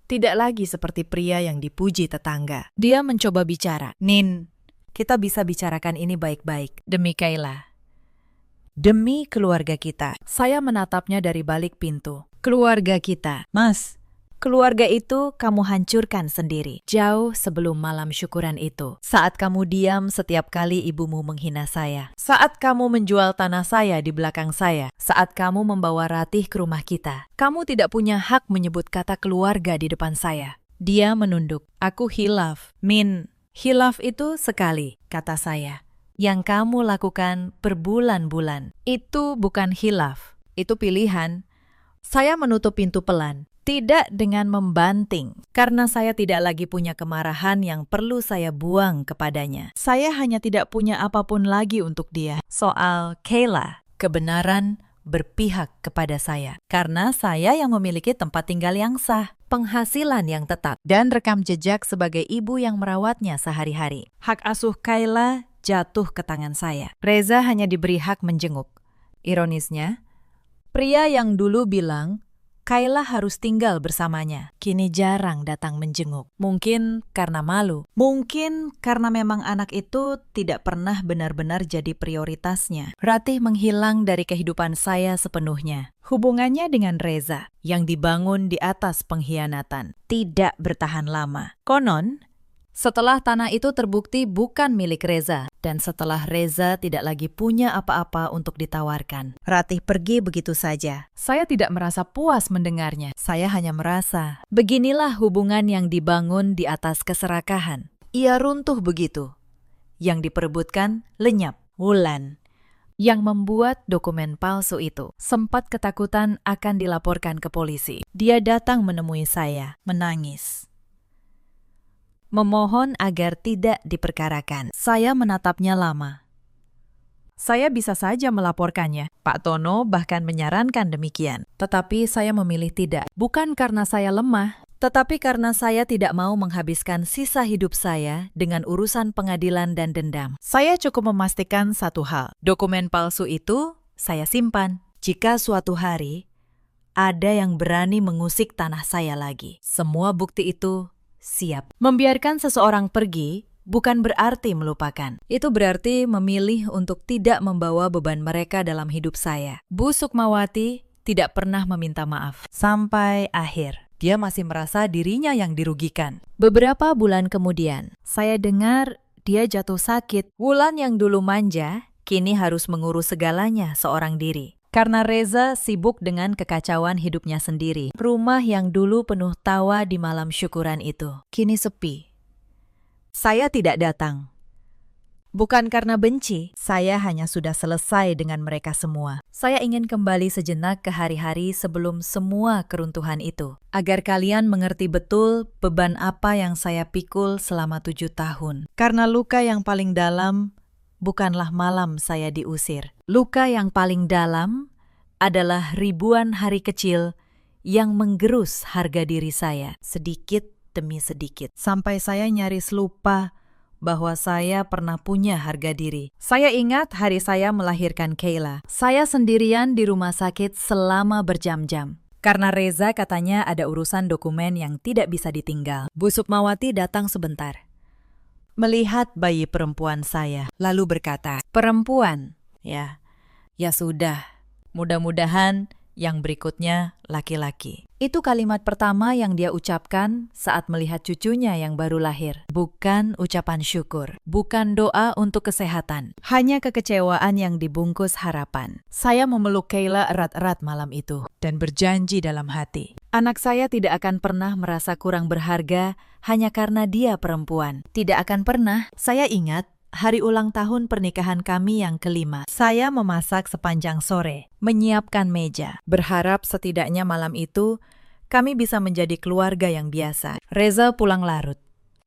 Tidak lagi seperti pria yang dipuji tetangga. Dia mencoba bicara. Nin, kita bisa bicarakan ini baik-baik. Demi Kayla. Demi keluarga kita. Saya menatapnya dari balik pintu. Keluarga kita. Mas, keluarga itu kamu hancurkan sendiri. Jauh sebelum malam syukuran itu. Saat kamu diam setiap kali ibumu menghina saya. Saat kamu menjual tanah saya di belakang saya. Saat kamu membawa Ratih ke rumah kita. Kamu tidak punya hak menyebut kata keluarga di depan saya. Dia menunduk. Aku hilaf. Min, hilaf itu sekali, kata saya. Yang kamu lakukan berbulan-bulan. Itu bukan hilaf. Itu pilihan. Saya menutup pintu pelan. Tidak dengan membanting, karena saya tidak lagi punya kemarahan yang perlu saya buang kepadanya. Saya hanya tidak punya apapun lagi untuk dia. Soal Kayla, kebenaran berpihak kepada saya. Karena saya yang memiliki tempat tinggal yang sah, penghasilan yang tetap, dan rekam jejak sebagai ibu yang merawatnya sehari-hari. Hak asuh Kayla jatuh ke tangan saya. Reza hanya diberi hak menjenguk. Ironisnya, pria yang dulu bilang Kayla harus tinggal bersamanya, kini jarang datang menjenguk. Mungkin karena malu. Mungkin karena memang anak itu tidak pernah benar-benar jadi prioritasnya. Ratih menghilang dari kehidupan saya sepenuhnya. Hubungannya dengan Reza, yang dibangun di atas pengkhianatan, tidak bertahan lama. Konon, setelah tanah itu terbukti bukan milik Reza, dan setelah Reza tidak lagi punya apa-apa untuk ditawarkan, Ratih pergi begitu saja. Saya tidak merasa puas mendengarnya. Saya hanya merasa, beginilah hubungan yang dibangun di atas keserakahan. Ia runtuh begitu. Yang diperebutkan lenyap. Wulan, yang membuat dokumen palsu itu, sempat ketakutan akan dilaporkan ke polisi. Dia datang menemui saya, menangis. Memohon agar tidak diperkarakan. Saya menatapnya lama. Saya bisa saja melaporkannya. Pak Tono bahkan menyarankan demikian. Tetapi saya memilih tidak. Bukan karena saya lemah, tetapi karena saya tidak mau menghabiskan sisa hidup saya dengan urusan pengadilan dan dendam. Saya cukup memastikan satu hal. Dokumen palsu itu saya simpan. Jika suatu hari ada yang berani mengusik tanah saya lagi, semua bukti itu siap. Membiarkan seseorang pergi bukan berarti melupakan. Itu berarti memilih untuk tidak membawa beban mereka dalam hidup saya. Bu Sukmawati tidak pernah meminta maaf. Sampai akhir, dia masih merasa dirinya yang dirugikan. Beberapa bulan kemudian, saya dengar dia jatuh sakit. Wulan yang dulu manja, kini harus mengurus segalanya seorang diri. Karena Reza sibuk dengan kekacauan hidupnya sendiri. Rumah yang dulu penuh tawa di malam syukuran itu, kini sepi. Saya tidak datang. Bukan karena benci, saya hanya sudah selesai dengan mereka semua. Saya ingin kembali sejenak ke hari-hari sebelum semua keruntuhan itu. Agar kalian mengerti betul beban apa yang saya pikul selama 7 tahun. Karena luka yang paling dalam bukanlah malam saya diusir. Luka yang paling dalam adalah ribuan hari kecil yang menggerus harga diri saya sedikit demi sedikit. Sampai saya nyaris lupa bahwa saya pernah punya harga diri. Saya ingat hari saya melahirkan Kayla. Saya sendirian di rumah sakit selama berjam-jam. Karena Reza katanya ada urusan dokumen yang tidak bisa ditinggal. Bu Sukmawati datang sebentar. Melihat bayi perempuan saya, lalu berkata, "Perempuan, ya sudah. Mudah-mudahan yang berikutnya laki-laki. Itu kalimat pertama yang dia ucapkan saat melihat cucunya yang baru lahir. Bukan ucapan syukur, bukan doa untuk kesehatan, hanya kekecewaan yang dibungkus harapan. Saya memeluk Kayla erat-erat malam itu dan berjanji dalam hati, anak saya tidak akan pernah merasa kurang berharga hanya karena dia perempuan. Tidak akan pernah. Saya ingat hari ulang tahun pernikahan kami yang kelima. Saya memasak sepanjang sore, menyiapkan meja, berharap setidaknya malam itu kami bisa menjadi keluarga yang biasa. Reza pulang larut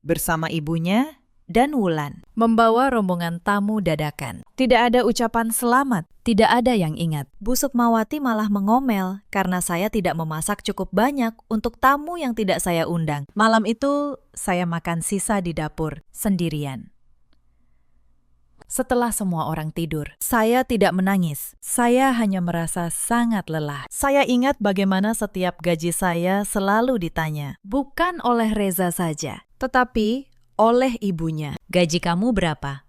bersama ibunya dan Wulan, membawa rombongan tamu dadakan. Tidak ada ucapan selamat, tidak ada yang ingat. Bu Sukmawati malah mengomel karena saya tidak memasak cukup banyak untuk tamu yang tidak saya undang. Malam itu saya makan sisa di dapur sendirian. Setelah semua orang tidur, saya tidak menangis. Saya hanya merasa sangat lelah. Saya ingat bagaimana setiap gaji saya selalu ditanya, bukan oleh Reza saja, tetapi oleh ibunya. Gaji kamu berapa?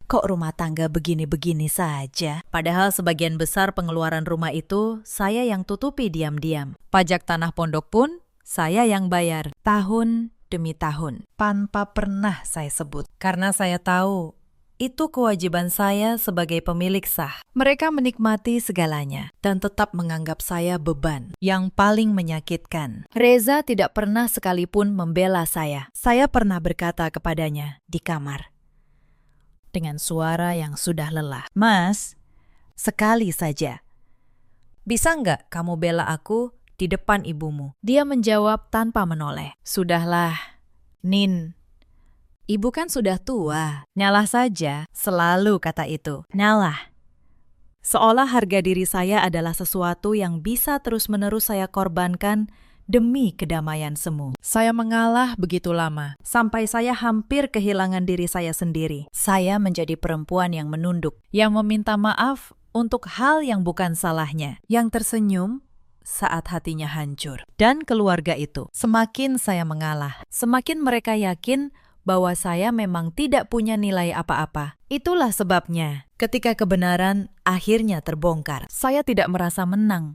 Kok rumah tangga begini-begini saja? Padahal sebagian besar pengeluaran rumah itu saya yang tutupi diam-diam. Pajak tanah pondok pun saya yang bayar tahun demi tahun, tanpa pernah saya sebut. Karena saya tahu itu kewajiban saya sebagai pemilik sah. Mereka menikmati segalanya dan tetap menganggap saya beban yang paling menyakitkan. Reza tidak pernah sekalipun membela saya. Saya pernah berkata kepadanya di kamar dengan suara yang sudah lelah, "Mas, sekali saja, bisa nggak kamu bela aku di depan ibumu?" Dia menjawab tanpa menoleh, "Sudahlah, Nin. Ibu kan sudah tua, nyalah saja," selalu kata itu. Nyalah. Seolah harga diri saya adalah sesuatu yang bisa terus-menerus saya korbankan demi kedamaian semu. Saya mengalah begitu lama, sampai saya hampir kehilangan diri saya sendiri. Saya menjadi perempuan yang menunduk, yang meminta maaf untuk hal yang bukan salahnya, yang tersenyum saat hatinya hancur. Dan keluarga itu, semakin saya mengalah, semakin mereka yakin bahwa saya memang tidak punya nilai apa-apa. Itulah sebabnya, ketika kebenaran akhirnya terbongkar, saya tidak merasa menang.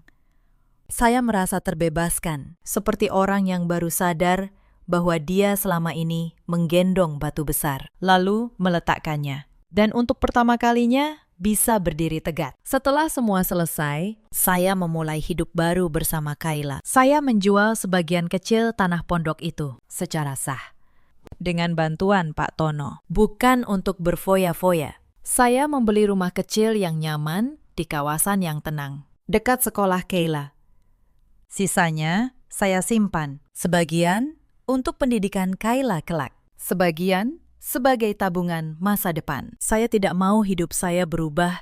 Saya merasa terbebaskan, seperti orang yang baru sadar bahwa dia selama ini menggendong batu besar, lalu meletakkannya. Dan untuk pertama kalinya, bisa berdiri tegak. Setelah semua selesai, saya memulai hidup baru bersama Kayla. Saya menjual sebagian kecil tanah pondok itu secara sah, dengan bantuan Pak Tono. Bukan untuk berfoya-foya. Saya membeli rumah kecil yang nyaman di kawasan yang tenang, dekat sekolah Kayla. Sisanya saya simpan, sebagian untuk pendidikan Kayla kelak, sebagian sebagai tabungan masa depan. Saya tidak mau hidup saya berubah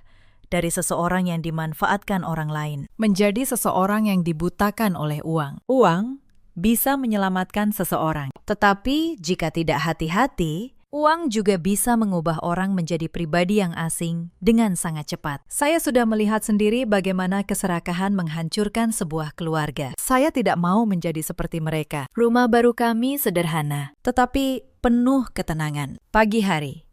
dari seseorang yang dimanfaatkan orang lain, menjadi seseorang yang dibutakan oleh uang. Uang bisa menyelamatkan seseorang, tetapi jika tidak hati-hati, uang juga bisa mengubah orang menjadi pribadi yang asing dengan sangat cepat. Saya sudah melihat sendiri bagaimana keserakahan menghancurkan sebuah keluarga. Saya tidak mau menjadi seperti mereka. Rumah baru kami sederhana, tetapi penuh ketenangan. Pagi hari,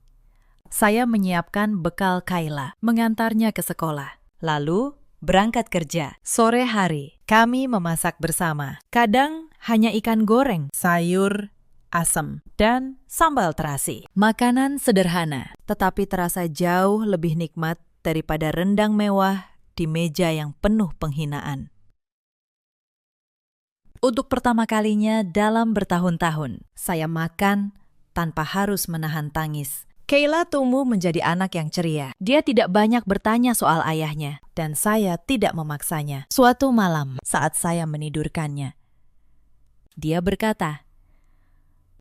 saya menyiapkan bekal Kayla, mengantarnya ke sekolah, lalu berangkat kerja. Sore hari, kami memasak bersama. Kadang hanya ikan goreng, sayur, asam, dan sambal terasi. Makanan sederhana, tetapi terasa jauh lebih nikmat daripada rendang mewah di meja yang penuh penghinaan. Untuk pertama kalinya dalam bertahun-tahun, saya makan tanpa harus menahan tangis. Kayla tumbuh menjadi anak yang ceria. Dia tidak banyak bertanya soal ayahnya, dan saya tidak memaksanya. Suatu malam, saat saya menidurkannya, dia berkata,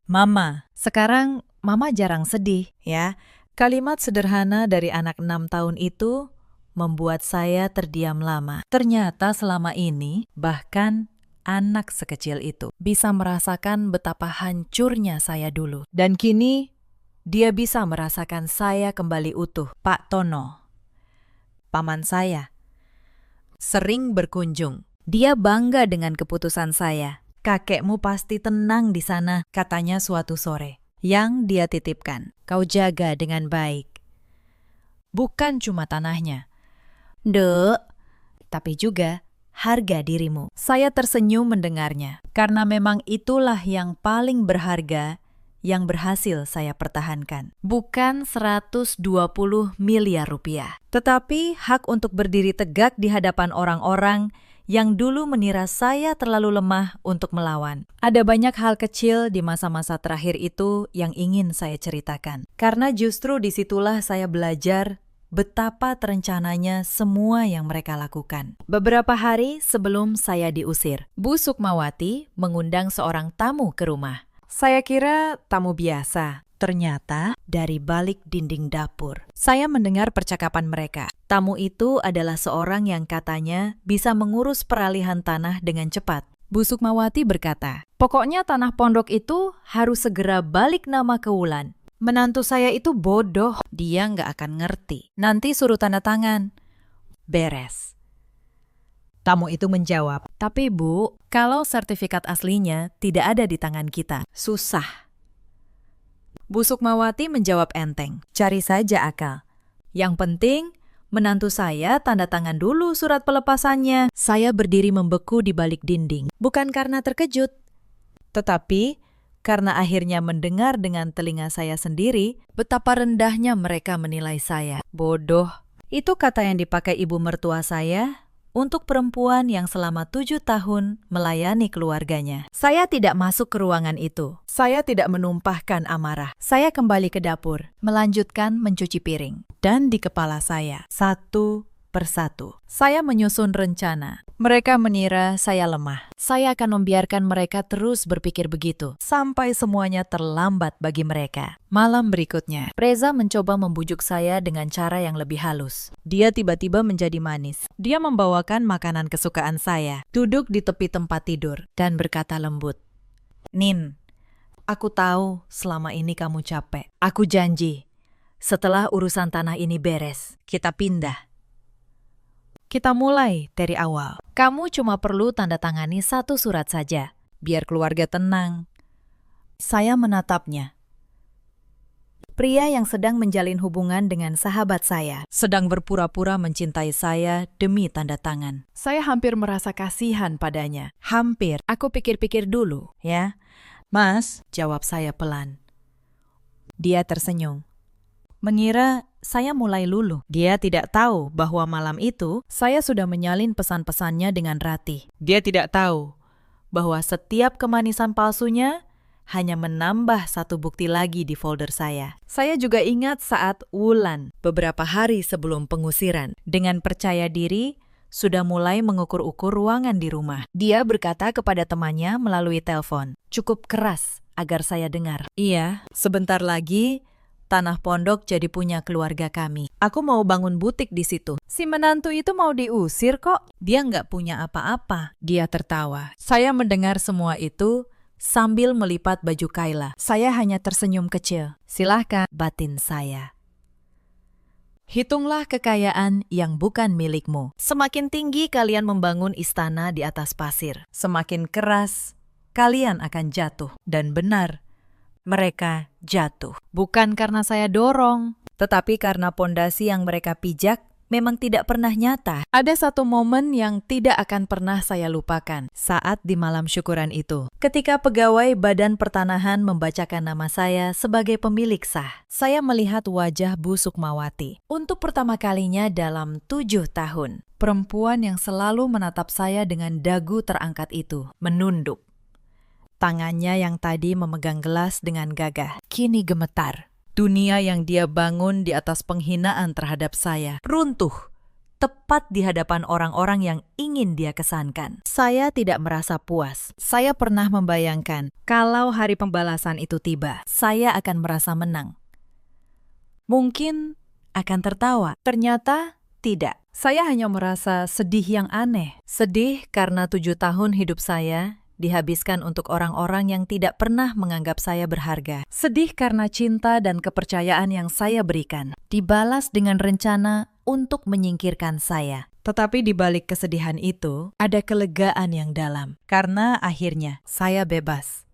"Mama, sekarang Mama jarang sedih, ya." Kalimat sederhana dari anak 6 tahun itu membuat saya terdiam lama. Ternyata selama ini, bahkan anak sekecil itu bisa merasakan betapa hancurnya saya dulu. Dan kini, dia bisa merasakan saya kembali utuh. Pak Tono, paman saya, sering berkunjung. Dia bangga dengan keputusan saya. "Kakekmu pasti tenang di sana," katanya suatu sore. Yang dia titipkan, "Kau jaga dengan baik." Bukan cuma tanahnya. "Dek, tapi juga harga dirimu. Saya tersenyum mendengarnya, karena memang itulah yang paling berharga yang berhasil saya pertahankan. Bukan 120 miliar rupiah, tetapi hak untuk berdiri tegak di hadapan orang-orang yang dulu mengira saya terlalu lemah untuk melawan. Ada banyak hal kecil di masa-masa terakhir itu yang ingin saya ceritakan. Karena justru disitulah saya belajar betapa terencananya semua yang mereka lakukan. Beberapa hari sebelum saya diusir, Bu Sukmawati mengundang seorang tamu ke rumah. Saya kira tamu biasa. Ternyata dari balik dinding dapur, saya mendengar percakapan mereka. Tamu itu adalah seorang yang katanya bisa mengurus peralihan tanah dengan cepat. Bu Sukmawati berkata, pokoknya tanah pondok itu harus segera balik nama ke Wulan. Menantu saya itu bodoh, dia nggak akan ngerti. Nanti suruh tanda tangan. Beres. Tamu itu menjawab, tapi Bu, kalau sertifikat aslinya tidak ada di tangan kita, susah. Bu Sukmawati menjawab enteng, cari saja akal. Yang penting, menantu saya tanda tangan dulu surat pelepasannya. Saya berdiri membeku di balik dinding, bukan karena terkejut, tetapi karena akhirnya mendengar dengan telinga saya sendiri betapa rendahnya mereka menilai saya. Bodoh, itu kata yang dipakai ibu mertua saya untuk perempuan yang selama 7 tahun melayani keluarganya. Saya tidak masuk ke ruangan itu. Saya tidak menumpahkan amarah. Saya kembali ke dapur, melanjutkan mencuci piring. Dan di kepala saya, satu persatu, saya menyusun rencana. Mereka mengira saya lemah. Saya akan membiarkan mereka terus berpikir begitu, sampai semuanya terlambat bagi mereka. Malam berikutnya, Reza mencoba membujuk saya dengan cara yang lebih halus. Dia tiba-tiba menjadi manis. Dia membawakan makanan kesukaan saya, duduk di tepi tempat tidur, dan berkata lembut, "Nin, aku tahu selama ini kamu capek. Aku janji, setelah urusan tanah ini beres, kita pindah. Kita mulai dari awal. Kamu cuma perlu tanda tangani 1 surat saja, biar keluarga tenang." Saya menatapnya. Pria yang sedang menjalin hubungan dengan sahabat saya, sedang berpura-pura mencintai saya demi tanda tangan. Saya hampir merasa kasihan padanya. Hampir. Aku pikir-pikir dulu, ya. "Mas," jawab saya pelan. Dia tersenyum, mengira saya mulai luluh. Dia tidak tahu bahwa malam itu saya sudah menyalin pesan-pesannya dengan Ratih. Dia tidak tahu bahwa setiap kemanisan palsunya hanya menambah 1 bukti lagi di folder saya. Saya juga ingat saat Wulan, beberapa hari sebelum pengusiran, dengan percaya diri sudah mulai mengukur-ukur ruangan di rumah. Dia berkata kepada temannya melalui telepon, cukup keras agar saya dengar. "Iya, sebentar lagi tanah pondok jadi punya keluarga kami. Aku mau bangun butik di situ." Si menantu itu mau diusir kok. Dia nggak punya apa-apa. Dia tertawa. Saya mendengar semua itu sambil melipat baju Kayla. Saya hanya tersenyum kecil. Silahkan, batin saya. Hitunglah kekayaan yang bukan milikmu. Semakin tinggi kalian membangun istana di atas pasir, semakin keras kalian akan jatuh. Dan benar, mereka jatuh. Bukan karena saya dorong, tetapi karena pondasi yang mereka pijak memang tidak pernah nyata. Ada satu momen yang tidak akan pernah saya lupakan saat di malam syukuran itu. Ketika pegawai Badan Pertanahan membacakan nama saya sebagai pemilik sah, saya melihat wajah Bu Sukmawati. Untuk pertama kalinya dalam 7 tahun, perempuan yang selalu menatap saya dengan dagu terangkat itu menunduk. Tangannya yang tadi memegang gelas dengan gagah, kini gemetar. Dunia yang dia bangun di atas penghinaan terhadap saya runtuh, tepat di hadapan orang-orang yang ingin dia kesankan. Saya tidak merasa puas. Saya pernah membayangkan, kalau hari pembalasan itu tiba, saya akan merasa menang. Mungkin akan tertawa. Ternyata tidak. Saya hanya merasa sedih yang aneh. Sedih karena 7 tahun hidup saya dihabiskan untuk orang-orang yang tidak pernah menganggap saya berharga. Sedih karena cinta dan kepercayaan yang saya berikan dibalas dengan rencana untuk menyingkirkan saya. Tetapi di balik kesedihan itu, ada kelegaan yang dalam. Karena akhirnya saya bebas.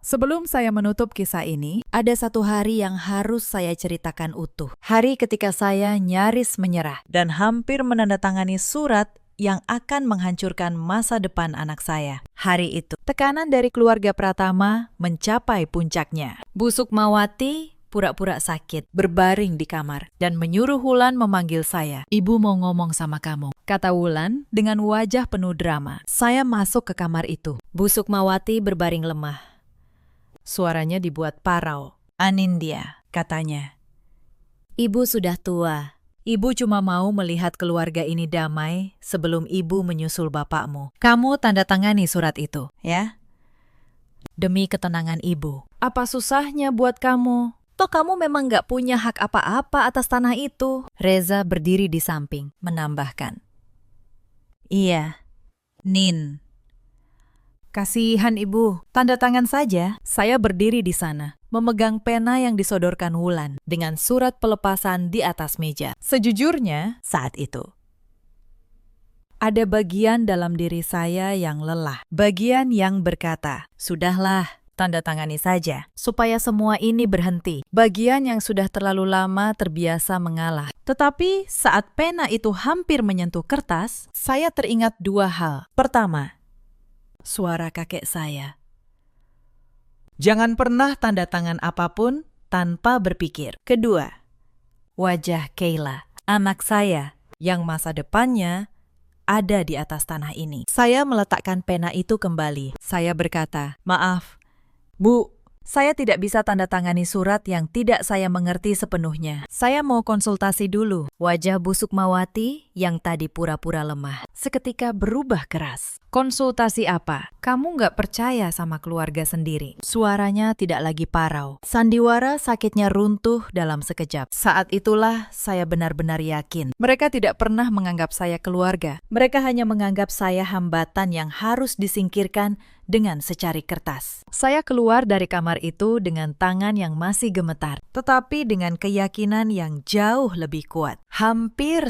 Sebelum saya menutup kisah ini, ada satu hari yang harus saya ceritakan utuh. Hari ketika saya nyaris menyerah dan hampir menandatangani surat yang akan menghancurkan masa depan anak saya. Hari itu, tekanan dari keluarga Pratama mencapai puncaknya. Bu Sukmawati pura-pura sakit, berbaring di kamar, dan menyuruh Wulan memanggil saya. "Ibu mau ngomong sama kamu," kata Wulan dengan wajah penuh drama. Saya masuk ke kamar itu. Bu Sukmawati berbaring lemah. Suaranya dibuat parau. "Anindya," katanya. "Ibu sudah tua. Ibu cuma mau melihat keluarga ini damai sebelum ibu menyusul bapakmu. Kamu tanda tangani surat itu, ya? Demi ketenangan ibu. Apa susahnya buat kamu? Toh kamu memang gak punya hak apa-apa atas tanah itu." Reza berdiri di samping, menambahkan. "Iya, Nin." "Kasihan ibu, tanda tangan saja." Saya berdiri di sana, memegang pena yang disodorkan Wulan dengan surat pelepasan di atas meja. Sejujurnya, saat itu ada bagian dalam diri saya yang lelah. Bagian yang berkata, "Sudahlah, tanda tangani saja, supaya semua ini berhenti." Bagian yang sudah terlalu lama terbiasa mengalah. Tetapi saat pena itu hampir menyentuh kertas, saya teringat dua hal. Pertama, suara kakek saya. "Jangan pernah tanda tangan apapun tanpa berpikir." Kedua, wajah Kayla, anak saya, yang masa depannya ada di atas tanah ini. Saya meletakkan pena itu kembali. Saya berkata, "Maaf, Bu, saya tidak bisa tanda tangani surat yang tidak saya mengerti sepenuhnya. Saya mau konsultasi dulu." Wajah Bu Sukmawati yang tadi pura-pura lemah seketika berubah keras. "Konsultasi apa? Kamu nggak percaya sama keluarga sendiri?" Suaranya tidak lagi parau. Sandiwara sakitnya runtuh dalam sekejap. Saat itulah saya benar-benar yakin. Mereka tidak pernah menganggap saya keluarga. Mereka hanya menganggap saya hambatan yang harus disingkirkan dengan secari kertas. Saya keluar dari kamar itu dengan tangan yang masih gemetar, tetapi dengan keyakinan yang jauh lebih kuat. Hampir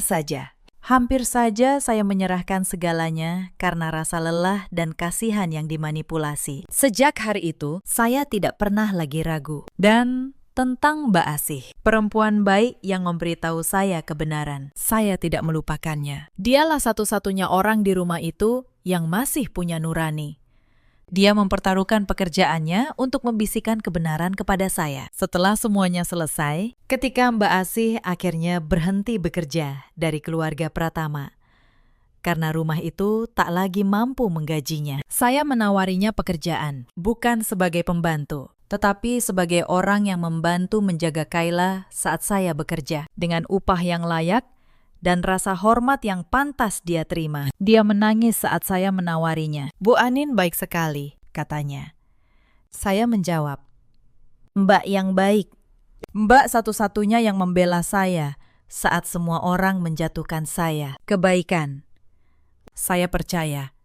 saja saya menyerahkan segalanya karena rasa lelah dan kasihan yang dimanipulasi. Sejak hari itu, saya tidak pernah lagi ragu. Dan tentang Mbak Asih, perempuan baik yang memberitahu saya kebenaran. Saya tidak melupakannya. Dialah satu-satunya orang di rumah itu yang masih punya nurani. Dia mempertaruhkan pekerjaannya untuk membisikkan kebenaran kepada saya. Setelah semuanya selesai, ketika Mbak Asih akhirnya berhenti bekerja dari keluarga Pratama, karena rumah itu tak lagi mampu menggajinya, saya menawarinya pekerjaan, bukan sebagai pembantu, tetapi sebagai orang yang membantu menjaga Kayla saat saya bekerja, dengan upah yang layak dan rasa hormat yang pantas dia terima. Dia menangis saat saya menawarinya. "Bu Anin baik sekali," katanya. Saya menjawab, "Mbak yang baik. Mbak satu-satunya yang membela saya saat semua orang menjatuhkan saya. Kebaikan, saya percaya,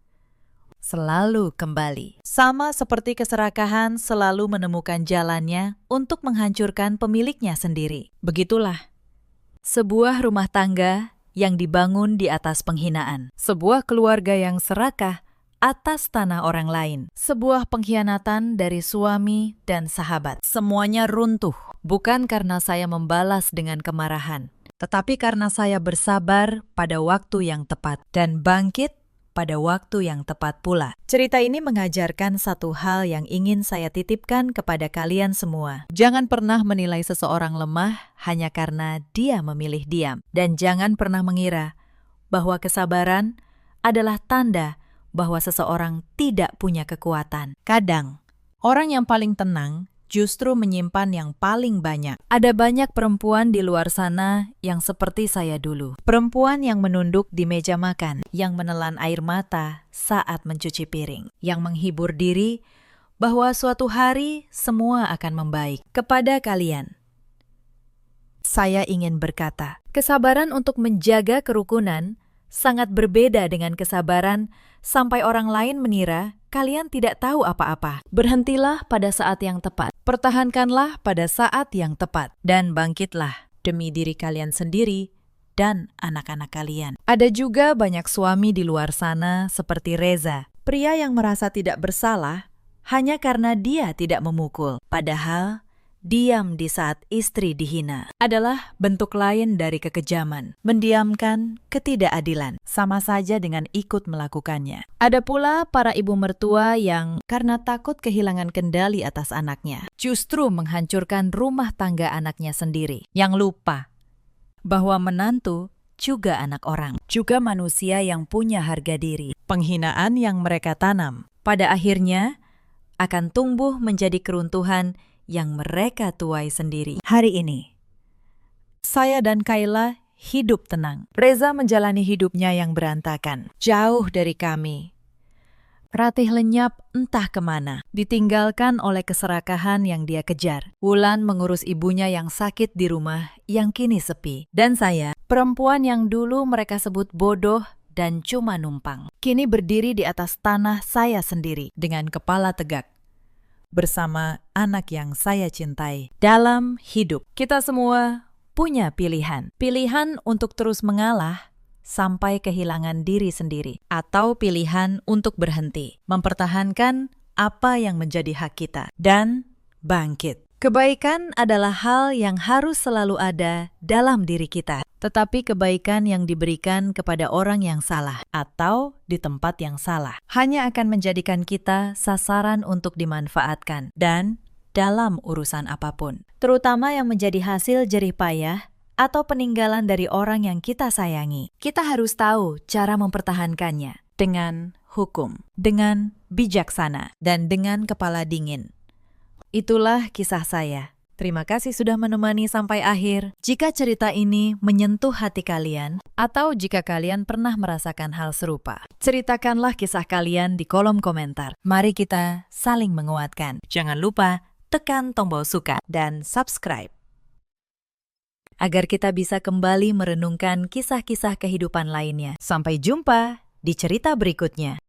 selalu kembali. Sama seperti keserakahan selalu menemukan jalannya untuk menghancurkan pemiliknya sendiri. Begitulah sebuah rumah tangga yang dibangun di atas penghinaan. Sebuah keluarga yang serakah atas tanah orang lain. Sebuah pengkhianatan dari suami dan sahabat. Semuanya runtuh, bukan karena saya membalas dengan kemarahan, tetapi karena saya bersabar pada waktu yang tepat dan bangkit pada waktu yang tepat pula. Cerita ini mengajarkan satu hal yang ingin saya titipkan kepada kalian semua. Jangan pernah menilai seseorang lemah hanya karena dia memilih diam. Dan jangan pernah mengira bahwa kesabaran adalah tanda bahwa seseorang tidak punya kekuatan. Kadang, orang yang paling tenang justru menyimpan yang paling banyak. Ada banyak perempuan di luar sana yang seperti saya dulu. Perempuan yang menunduk di meja makan, yang menelan air mata saat mencuci piring, yang menghibur diri bahwa suatu hari semua akan membaik. Kepada kalian, saya ingin berkata, kesabaran untuk menjaga kerukunan sangat berbeda dengan kesabaran sampai orang lain mengira kalian tidak tahu apa-apa. Berhentilah pada saat yang tepat. Pertahankanlah pada saat yang tepat. Dan bangkitlah demi diri kalian sendiri dan anak-anak kalian. Ada juga banyak suami di luar sana seperti Reza. Pria yang merasa tidak bersalah hanya karena dia tidak memukul. Padahal, diam di saat istri dihina adalah bentuk lain dari kekejaman. Mendiamkan ketidakadilan, sama saja dengan ikut melakukannya. Ada pula para ibu mertua yang karena takut kehilangan kendali atas anaknya, Justru menghancurkan rumah tangga anaknya sendiri. Yang lupa bahwa menantu juga anak orang, juga manusia yang punya harga diri. penghinaan yang mereka tanam Pada akhirnya akan tumbuh menjadi keruntuhan yang mereka tuai sendiri. hari ini. Saya dan Kayla hidup tenang. Reza menjalani hidupnya yang berantakan, jauh dari kami. Ratih lenyap entah kemana, ditinggalkan oleh keserakahan yang dia kejar. Wulan mengurus ibunya yang sakit di rumah yang kini sepi. Dan saya, perempuan yang dulu mereka sebut bodoh dan cuma numpang, kini berdiri di atas tanah saya sendiri dengan kepala tegak Bersama anak yang saya cintai. dalam hidup. Kita semua punya pilihan. Pilihan untuk terus mengalah sampai kehilangan diri sendiri. Atau pilihan untuk berhenti, mempertahankan apa yang menjadi hak kita, dan bangkit. Kebaikan adalah hal yang harus selalu ada dalam diri kita. Tetapi kebaikan yang diberikan kepada orang yang salah atau di tempat yang salah hanya akan menjadikan kita sasaran untuk dimanfaatkan dan dalam urusan apapun. Terutama yang menjadi hasil jerih payah atau peninggalan dari orang yang kita sayangi. Kita harus tahu cara mempertahankannya dengan hukum, dengan bijaksana, dan dengan kepala dingin. Itulah kisah saya. Terima kasih sudah menemani sampai akhir. Jika cerita ini menyentuh hati kalian, atau jika kalian pernah merasakan hal serupa, ceritakanlah kisah kalian di kolom komentar. Mari kita saling menguatkan. Jangan lupa tekan tombol suka dan subscribe, agar kita bisa kembali merenungkan kisah-kisah kehidupan lainnya. Sampai jumpa di cerita berikutnya.